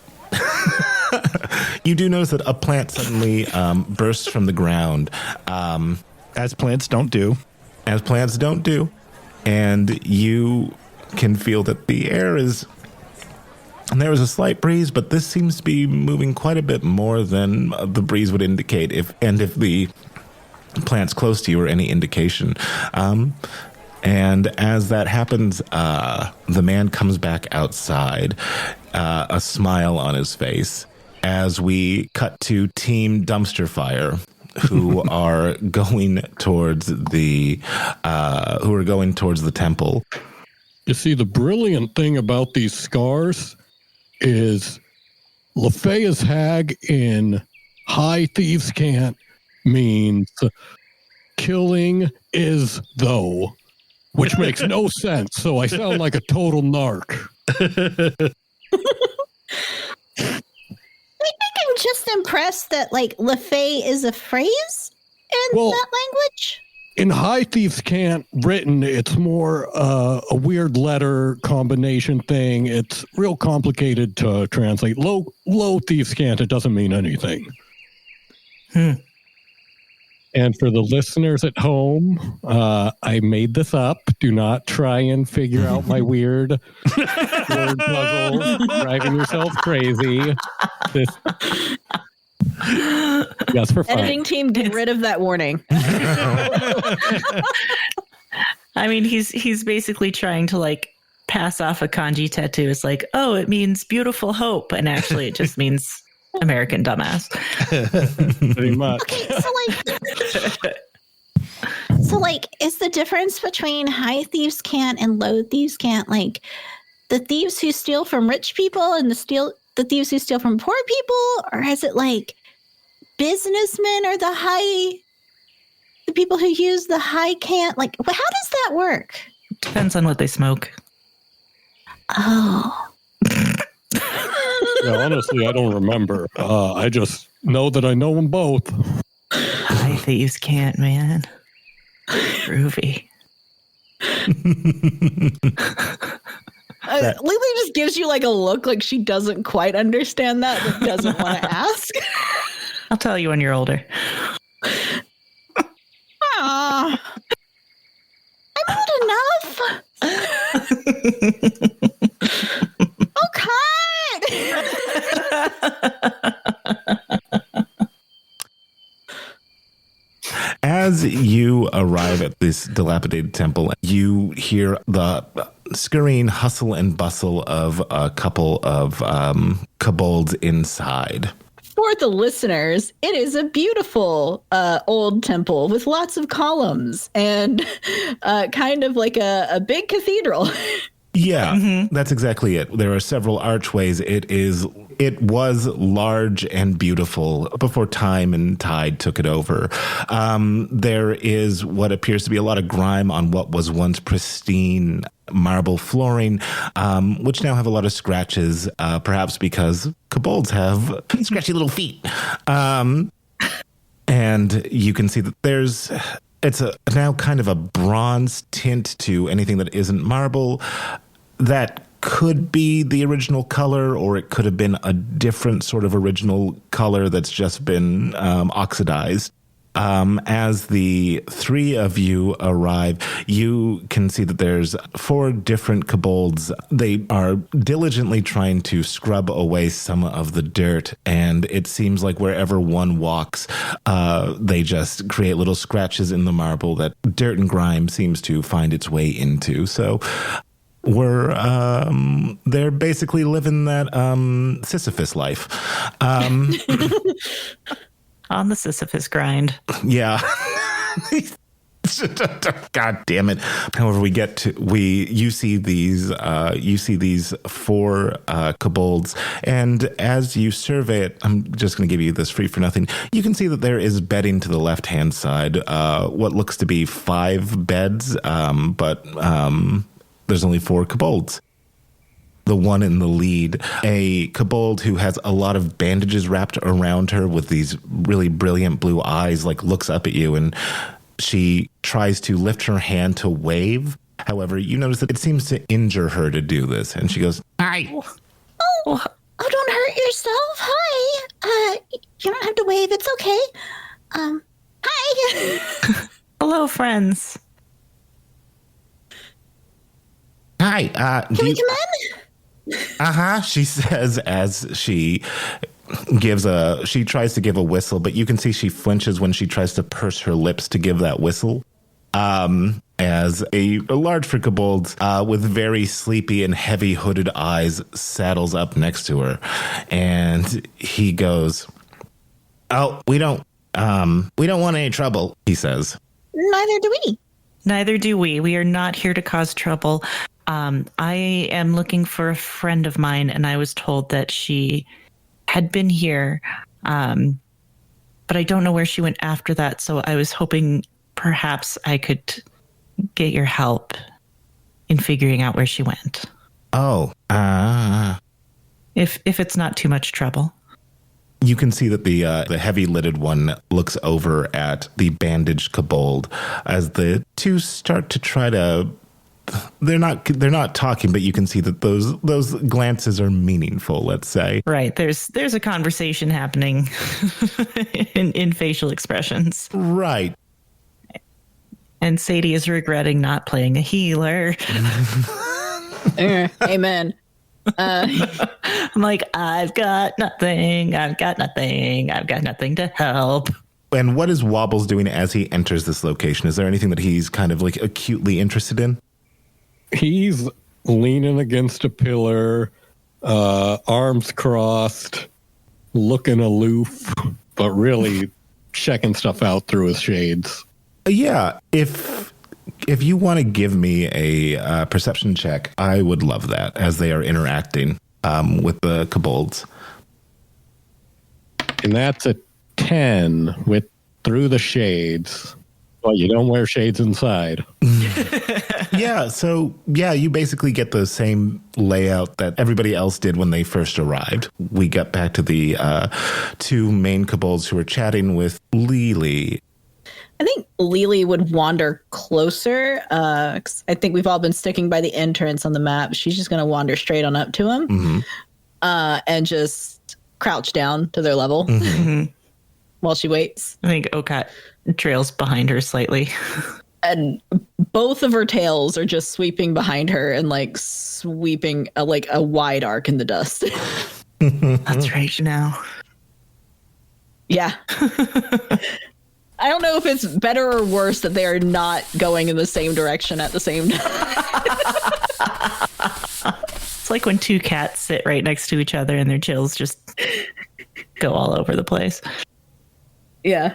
You do notice that a plant suddenly bursts from the ground. As plants don't do. As plants don't do. And you can feel that the air is... And there is a slight breeze, but this seems to be moving quite a bit more than the breeze would indicate if the plants close to you are any indication. And as that happens, the man comes back outside, a smile on his face, as we cut to Team Dumpster Fire, who are going towards the temple. You see, the brilliant thing about these scars is Lefea's hag in High Thieves Can't means killing is though, which makes no sense. So I sound like a total narc. I think I'm just impressed that Lefay is a phrase in that language. In High Thieves Can't written, it's more a weird letter combination thing. It's real complicated to translate. Low Thieves Can't, it doesn't mean anything. And for the listeners at home, I made this up. Do not try and figure out my weird word puzzles, driving yourself crazy. Yes, for fun. Editing team, get rid of that warning. I mean, he's basically trying to pass off a kanji tattoo. It's like, oh, it means beautiful hope, and actually, it just means American dumbass. Pretty much. So is the difference between High Thieves Can't and Low Thieves Can't the thieves who steal from rich people and the thieves who steal from poor people, or is it businessmen or the people who use the high can't? How does that work? Depends on what they smoke. Oh. Yeah, honestly, I don't remember. I just know that I know them both. High Thieves Can't, man. Groovy. Lily just gives you a look like she doesn't quite understand that, but doesn't want to ask. I'll tell you when you're older. I'm old enough. As As you arrive at this dilapidated temple, you hear the scurrying hustle and bustle of a couple of kobolds inside. For the listeners, it is a beautiful old temple with lots of columns and kind of like a big cathedral. Yeah, that's exactly it. There are several archways. It was large and beautiful before time and tide took it over. There is what appears to be a lot of grime on what was once pristine marble flooring, which now have a lot of scratches, perhaps because kobolds have scratchy little feet. And you can see that it's now kind of a bronze tint to anything that isn't marble. That could be the original color, or it could have been a different sort of original color that's just been oxidized. As the three of you arrive, you can see that there's 4 different kobolds. They are diligently trying to scrub away some of the dirt, and it seems like wherever one walks, they just create little scratches in the marble that dirt and grime seems to find its way into. So they're basically living that Sisyphus life. On the Sisyphus grind. Yeah. God damn it. However, you see these 4 kobolds, and as you survey it, I'm just going to give you this free for nothing. You can see that there is bedding to the left-hand side, what looks to be 5 beds, but there's only 4 kobolds. The one in the lead, a kobold who has a lot of bandages wrapped around her with these really brilliant blue eyes, like looks up at you, and she tries to lift her hand to wave. However, you notice that it seems to injure her to do this, and she goes, "Hi." Oh, don't hurt yourself. Hi. You don't have to wave. It's okay. Hi. Hello, friends. "Hi. Can we come in?" She says as she tries to give a whistle, but you can see she flinches when she tries to purse her lips to give that whistle. As a large for kobolds with very sleepy and heavy hooded eyes saddles up next to her, and he goes, "Oh, we don't want any trouble," he says. Neither do we. Neither do we. We are not here to cause trouble. I am looking for a friend of mine, and I was told that she had been here, but I don't know where she went after that. So I was hoping perhaps I could get your help in figuring out where she went. Oh, if it's not too much trouble. You can see that the heavy-lidded one looks over at the bandaged kobold as the two start to try to. They're not talking, but you can see that those glances are meaningful. Let's say. Right. There's a conversation happening in facial expressions. Right. And Sadie is regretting not playing a healer. Amen. I'm like, I've got nothing to help. And what is Wobbles doing as he enters this location? Is there anything that he's kind of like acutely interested in? He's leaning against a pillar, arms crossed, looking aloof, but really checking stuff out through his shades. Yeah, if you want to give me a perception check, I would love that as they are interacting with the kobolds. And that's a 10 with through the shades. Well, you don't wear shades inside. Yeah, so you basically get the same layout that everybody else did when they first arrived. We get back to the 2 main kobolds who are chatting with Lily. I think Lily would wander closer. 'Cause I think we've all been sticking by the entrance on the map. She's just going to wander straight on up to him and just crouch down to their level while she waits. I think Okat trails behind her slightly. And both of her tails are just sweeping behind her and like sweeping like a wide arc in the dust. That's right now. Yeah. I don't know if it's better or worse that they are not going in the same direction at the same time. It's like when two cats sit right next to each other and their tails just go all over the place. Yeah.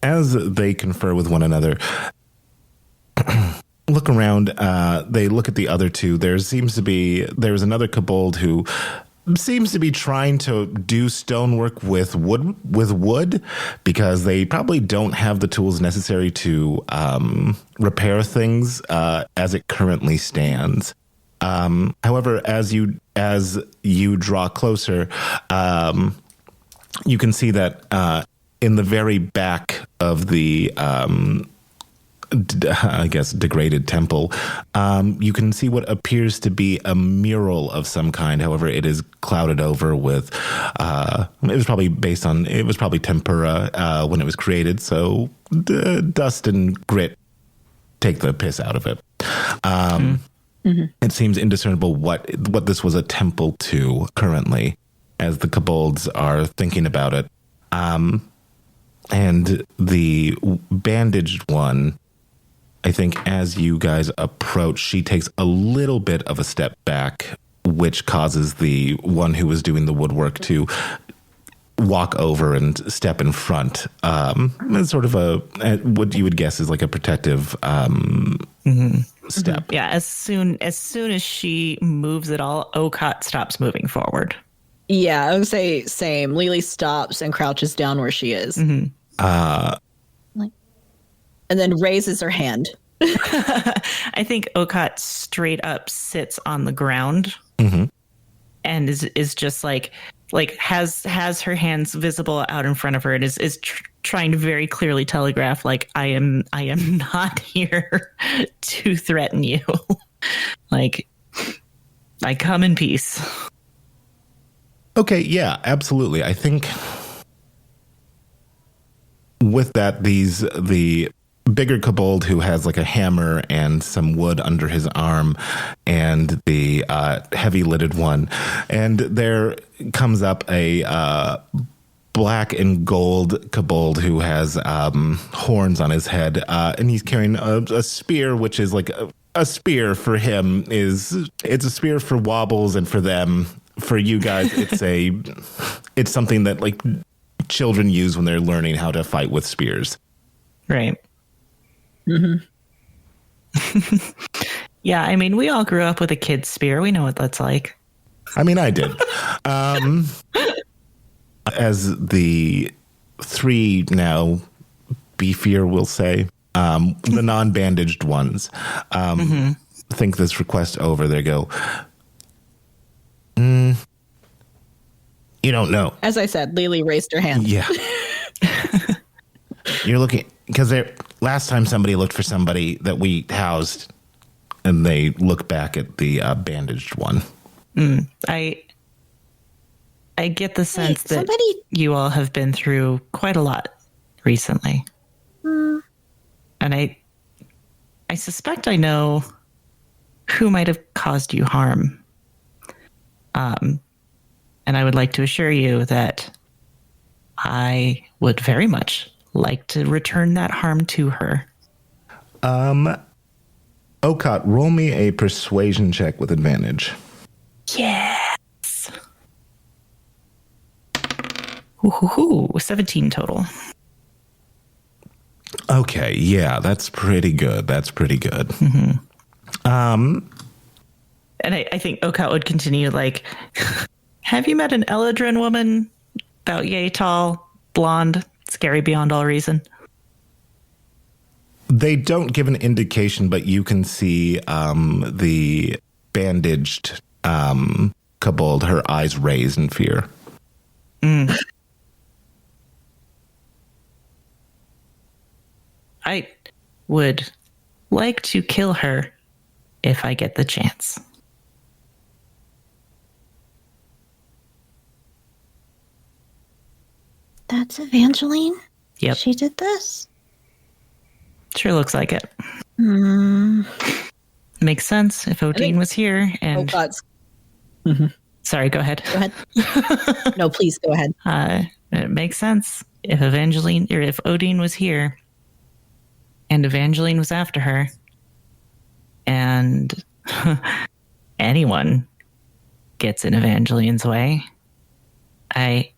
As they confer with one another, look around, they look at the other two. There's another kobold who seems to be trying to do stonework with wood because they probably don't have the tools necessary to repair things as it currently stands. However, as you draw closer, you can see that in the very back of the I guess degraded temple, you can see what appears to be a mural of some kind. However, it is clouded over with it was probably tempera when it was created, so dust and grit take the piss out of it. It seems indiscernible what this was a temple to currently, as the kobolds are thinking about it. And the bandaged one, I think as you guys approach, she takes a little bit of a step back, which causes the one who was doing the woodwork to walk over and step in front. It's sort of what you would guess is like a protective step. Yeah, as soon as she moves at all, Okot stops moving forward. Yeah, I would say same. Lily stops and crouches down where she is. And then raises her hand. I think Okot straight up sits on the ground and is just like has her hands visible out in front of her and is trying to very clearly telegraph, like, I am not here to threaten you. Like, I come in peace. Okay, yeah, absolutely. I think with that, the bigger kobold who has like a hammer and some wood under his arm, and the heavy-lidded one, and there comes up a black and gold kobold who has horns on his head, and he's carrying a spear, which is like a spear for him it's a spear for Wobbles, and for them, for you guys, it's something that like children use when they're learning how to fight with spears. Right. Yeah, I mean, we all grew up with a kid's spear. We know what that's like. I mean, I did. As the three now beefier, we'll say, the non-bandaged ones, think this request over, they go, you don't know. As I said, Lily raised her hand. Yeah. You're looking, because last time somebody looked for somebody that we housed, and they look back at the bandaged one. I get the sense that you all have been through quite a lot recently. And I suspect I know who might have caused you harm. And I would like to assure you that I would very much like to return that harm to her. Okot, roll me a persuasion check with advantage. Yes. Ooh, 17 total. Okay, yeah, that's pretty good. And I think Okot would continue, like, have you met an Eladrin woman about yay tall, blonde, scary beyond all reason? They don't give an indication, but you can see the bandaged kobold, her eyes raised in fear. I would like to kill her if I get the chance. That's Evangeline? Yep. She did this? Sure looks like it. Makes sense if Odin was here and... Sorry, go ahead. Go ahead. No, please go ahead. It makes sense if Evangeline, or if Odin was here And Evangeline was after her. And anyone gets in Evangeline's way. I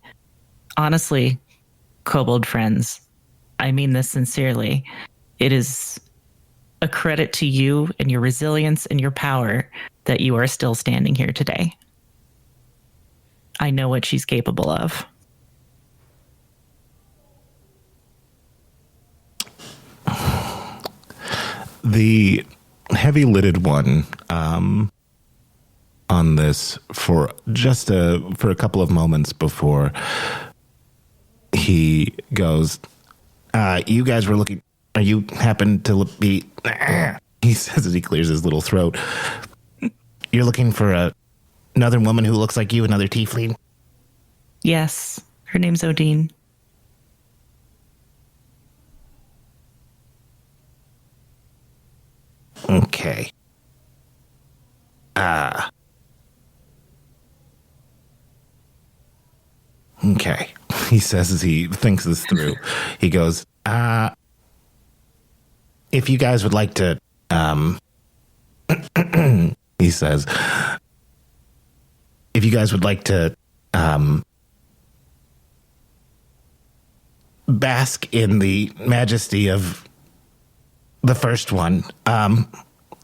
honestly, kobold friends, I mean this sincerely. It is a credit to you and your resilience and your power that you are still standing here today. I know what she's capable of. The heavy-lidded one on this for a couple of moments before he goes, you guys were looking, you happen to be, he says as he clears his little throat, you're looking for another woman who looks like you, another tiefling? Yes, her name's Odine. Okay. Okay. He says as he thinks this through. He goes, if you guys would like to, he says, if you guys would like to, bask in the majesty of the first one,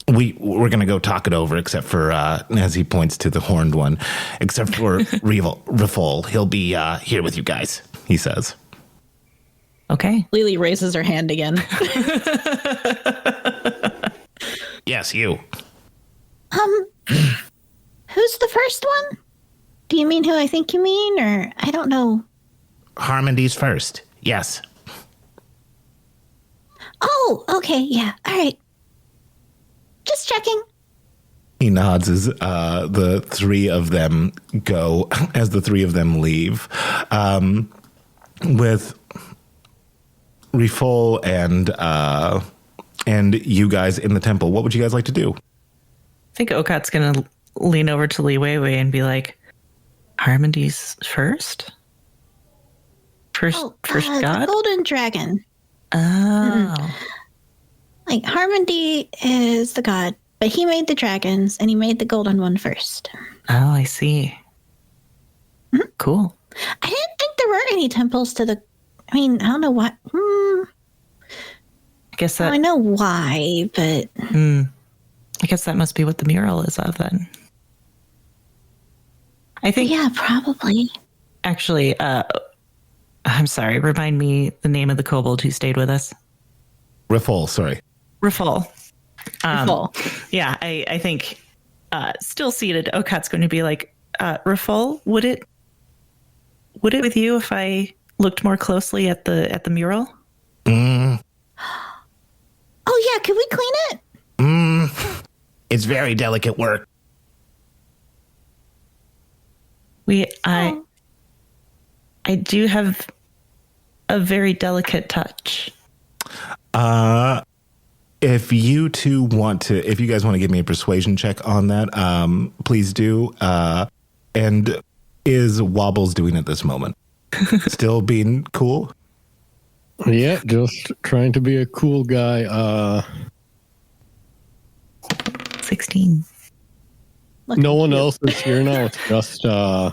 we're gonna go talk it over, except for as he points to the horned one, except for Rafol. He'll be here with you guys, he says. Okay. Lily raises her hand again. Yes, you. Who's the first one? Do you mean who I think you mean, or I don't know? Harmondy's first. Yes. Oh, okay, yeah, all right. Just checking. He nods as the three of them go, as the three of them leave, with Rafol and you guys in the temple. What would you guys like to do? I think Okat's going to lean over to Li Weiwei and be like, Harmondy's first? First god? The golden dragon. Oh. Like, Harmony is the god, but he made the dragons, and he made the golden one first. Oh, I see. Mm-hmm. Cool. I didn't think there were any temples to the... I mean, I don't know what... I guess that... Well, I know why, but... I guess that must be what the mural is of, then. I think... Yeah, probably. Actually, I'm sorry, remind me the name of the kobold who stayed with us. Rafol, sorry. Rafol. Rafol. Yeah, I think still seated, Okat's going to be like, Rafol, would it with you if I looked more closely at the mural? Oh yeah, could we clean it? It's very delicate work. I do have a very delicate touch. If you two want to, if you guys want to give me a persuasion check on that, please do. And is Wobbles doing at this moment? Still being cool? Yeah, just trying to be a cool guy. 16. No one else is here now. It's just the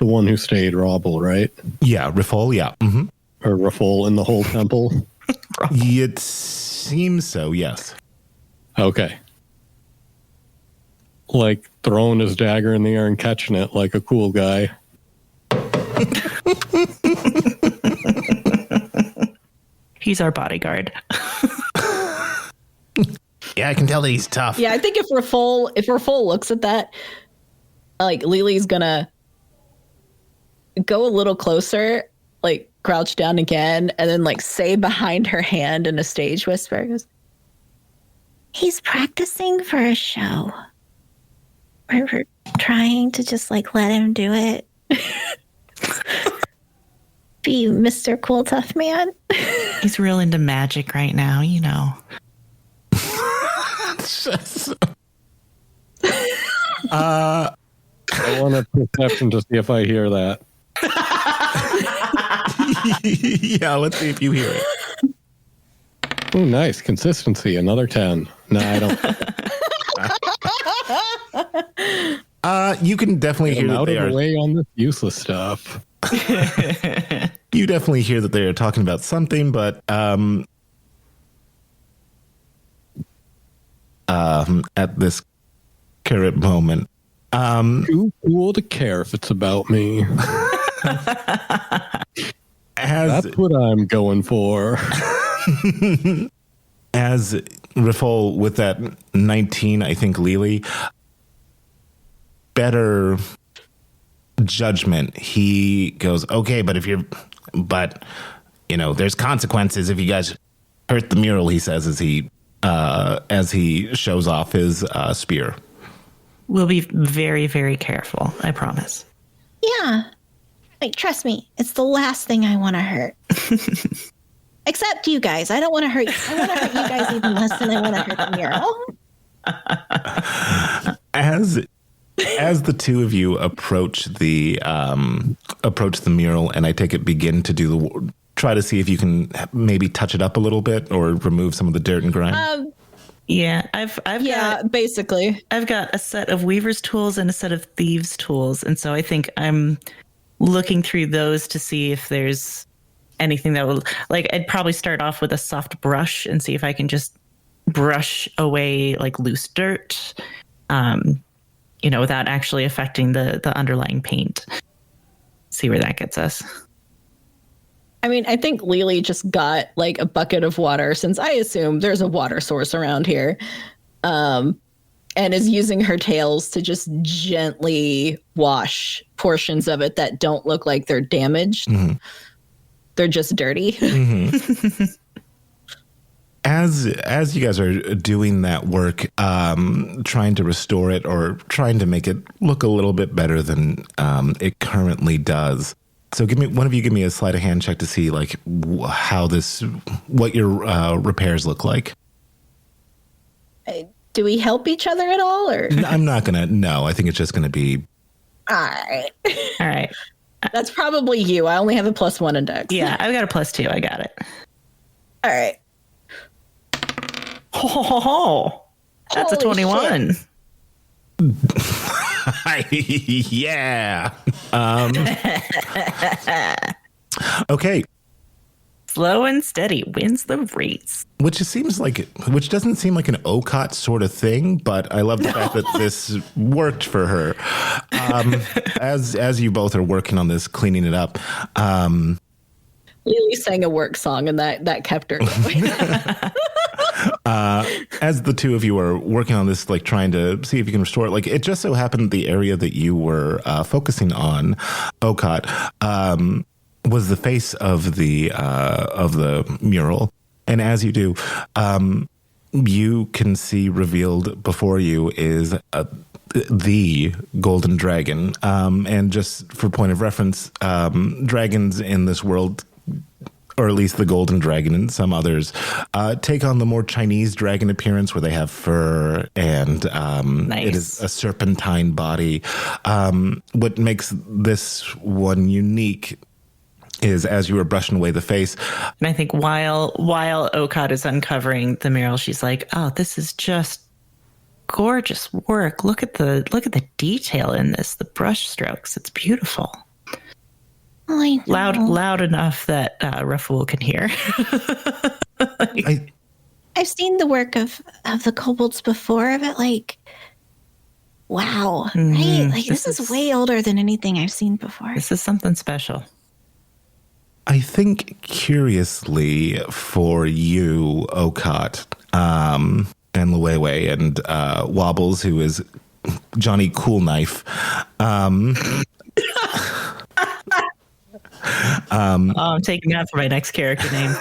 one who stayed, Robble, right? Yeah, Rafol, yeah. Mm-hmm. Or Rafol in the whole temple? It seems so, yes. Okay. Like throwing his dagger in the air and catching it like a cool guy. He's our bodyguard. Yeah, I can tell that he's tough. Yeah, I think if Rafol looks at that, like Lily's gonna go a little closer, like crouch down again, and then like say behind her hand in a stage whisper, goes, He's practicing for a show. We're trying to just like let him do it. Be Mr. Cool Tough Man. He's real into magic right now, you know. I want a perception to see if I hear that. Yeah, let's see if you hear it. Oh, nice. Consistency. Another 10. No, I don't. You can definitely hear I'm that out they of are. the way on this useless stuff. You definitely hear that they are talking about something, but at this current moment, Too cool to care if it's about me. That's what I'm going for. As Rafal with that 19, I think Lily, better judgment. He goes, okay, but there's consequences if you guys hurt the mural, he says as he shows off his spear. We'll be very, very careful. I promise. Yeah. Like, trust me, it's the last thing I want to hurt. Except you guys. I don't want to hurt you. I want to hurt you guys even less than I want to hurt the mural. As the two of you approach the mural, and I take it begin to try to see if you can maybe touch it up a little bit or remove some of the dirt and grime. Yeah, I've basically. I've got a set of weaver's tools and a set of thieves' tools, and so I think I'm looking through those to see if there's anything that will, like, I'd probably start off with a soft brush and see if I can just brush away like loose dirt, without actually affecting the underlying paint. See where that gets us. I mean, I think Lily just got like a bucket of water, since I assume there's a water source around here, and is using her tails to just gently wash portions of it that don't look like they're damaged. Mm-hmm. They're just dirty. Mm-hmm. As you guys are doing that work, trying to restore it or trying to make it look a little bit better than it currently does. So one of you give me a sleight of hand check to see like what your repairs look like. Do we help each other at all, or? I'm not gonna. No, I think it's just gonna be. All right. All right. That's probably you. I only have a +1 in Dex. Yeah, I've got a +2. I got it. All right. Oh, that's Holy a 21. Yeah. Okay. Slow and steady wins the race. Which doesn't seem like an OCOT sort of thing, but I love the fact that this worked for her. As you both are working on this, cleaning it up. Lily sang a work song, and that kept her going. As the two of you are working on this, like trying to see if you can restore it, like it just so happened the area that you were focusing on, OCOT, was the face of the mural. And as you do, you can see revealed before you is the golden dragon. And just for point of reference, dragons in this world, or at least the golden dragon and some others, take on the more Chinese dragon appearance where they have fur and nice. It is a serpentine body. What makes this one unique is as you were brushing away the face. And I think while OCOT is uncovering the mural, she's like, "Oh, this is just gorgeous work. Look at the detail in this. The brush strokes. It's beautiful." I know. Loud enough that Raful can hear. I've seen the work of the kobolds before, but like, wow, right? Like this is way older than anything I've seen before. This is something special. I think curiously for you, OCOT, and Luewe and Wobbles, who is Johnny Cool Knife. I'm taking that for my next character name.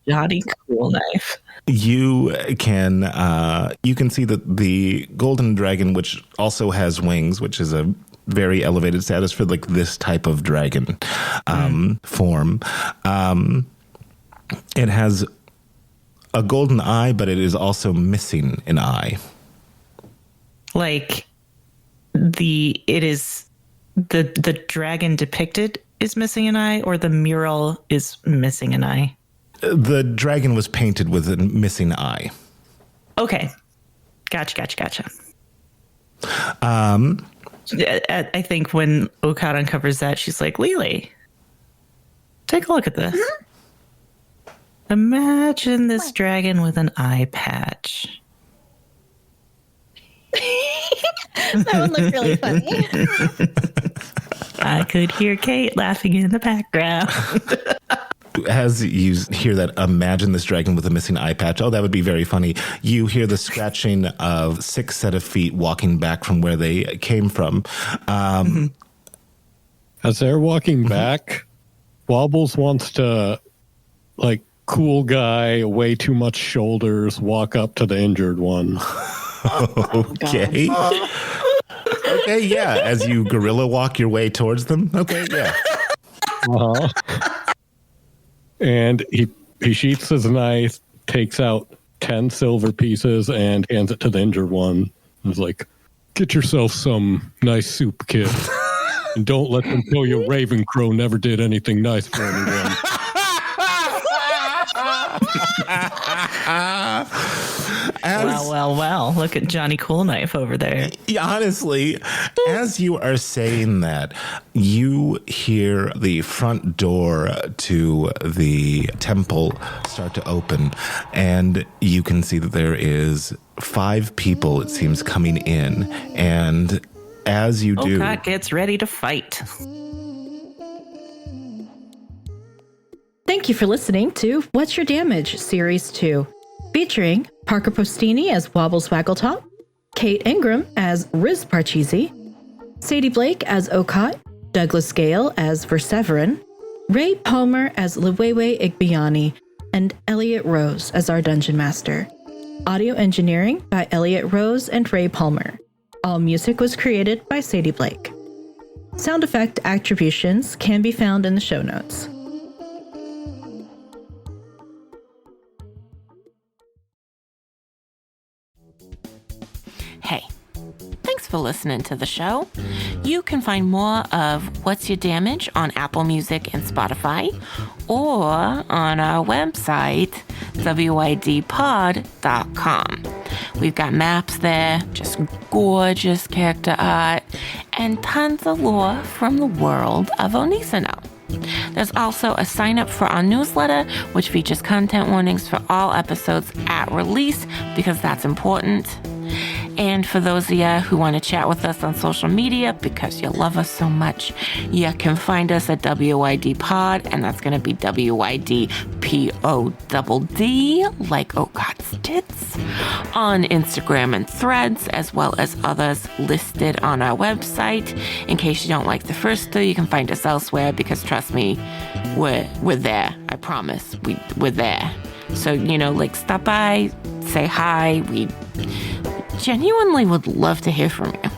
Johnny Cool Knife. You can see that the golden dragon, which also has wings, which is a very elevated status for like this type of dragon form. It has a golden eye, but it is also missing an eye. Like the dragon depicted is missing an eye, or the mural is missing an eye? The dragon was painted with a missing eye. Okay. Gotcha. I think when Okad uncovers that, she's like, Lily, take a look at this. Mm-hmm. Imagine this dragon with an eye patch. That would look really funny. I could hear Kate laughing in the background. As you hear that, imagine this dragon with a missing eye patch. Oh, that would be very funny. You hear the scratching of 6 set of feet walking back from where they came from. As they're walking back, Wobbles wants to, like, cool guy, way too much shoulders, walk up to the injured one. Okay. Okay, yeah. As you gorilla walk your way towards them. Okay, yeah. Uh-huh. And he sheaths his knife, takes out 10 silver pieces, and hands it to the injured one. He's like, get yourself some nice soup, kid. And don't let them tell you Ravencrow never did anything nice for anyone. Well. Look at Johnny Cool Knife over there. Yeah, honestly, as you are saying that, you hear the front door to the temple start to open, and you can see that there is 5 people, it seems, coming in. And as you do... Okad gets ready to fight. Thank you for listening to What's Your Damage? Series 2, featuring Parker Postini as Wobbles Waggletop, Kate Ingram as Riz Parcheesi, Sadie Blake as Okad, Douglas Gale as Verseverin, Ray Palmer as Liwewe Igbiani, and Elliot Rose as our Dungeon Master. Audio engineering by Elliot Rose and Ray Palmer. All music was created by Sadie Blake. Sound effect attributions can be found in the show notes. Hey, thanks for listening to the show. You can find more of What's Your Damage on Apple Music and Spotify, or on our website, WYDpod.com. We've got maps there, just gorgeous character art, and tons of lore from the world of Onisano. There's also a sign up for our newsletter, which features content warnings for all episodes at release, because that's important. And for those of you who want to chat with us on social media because you love us so much, you can find us at WYD Pod, and that's going to be WYD PODD, like Okad's tits, on Instagram and Threads, as well as others listed on our website. In case you don't like the first 2, you can find us elsewhere, because trust me, we're there. I promise, we're there. So, stop by, say hi. We genuinely would love to hear from you.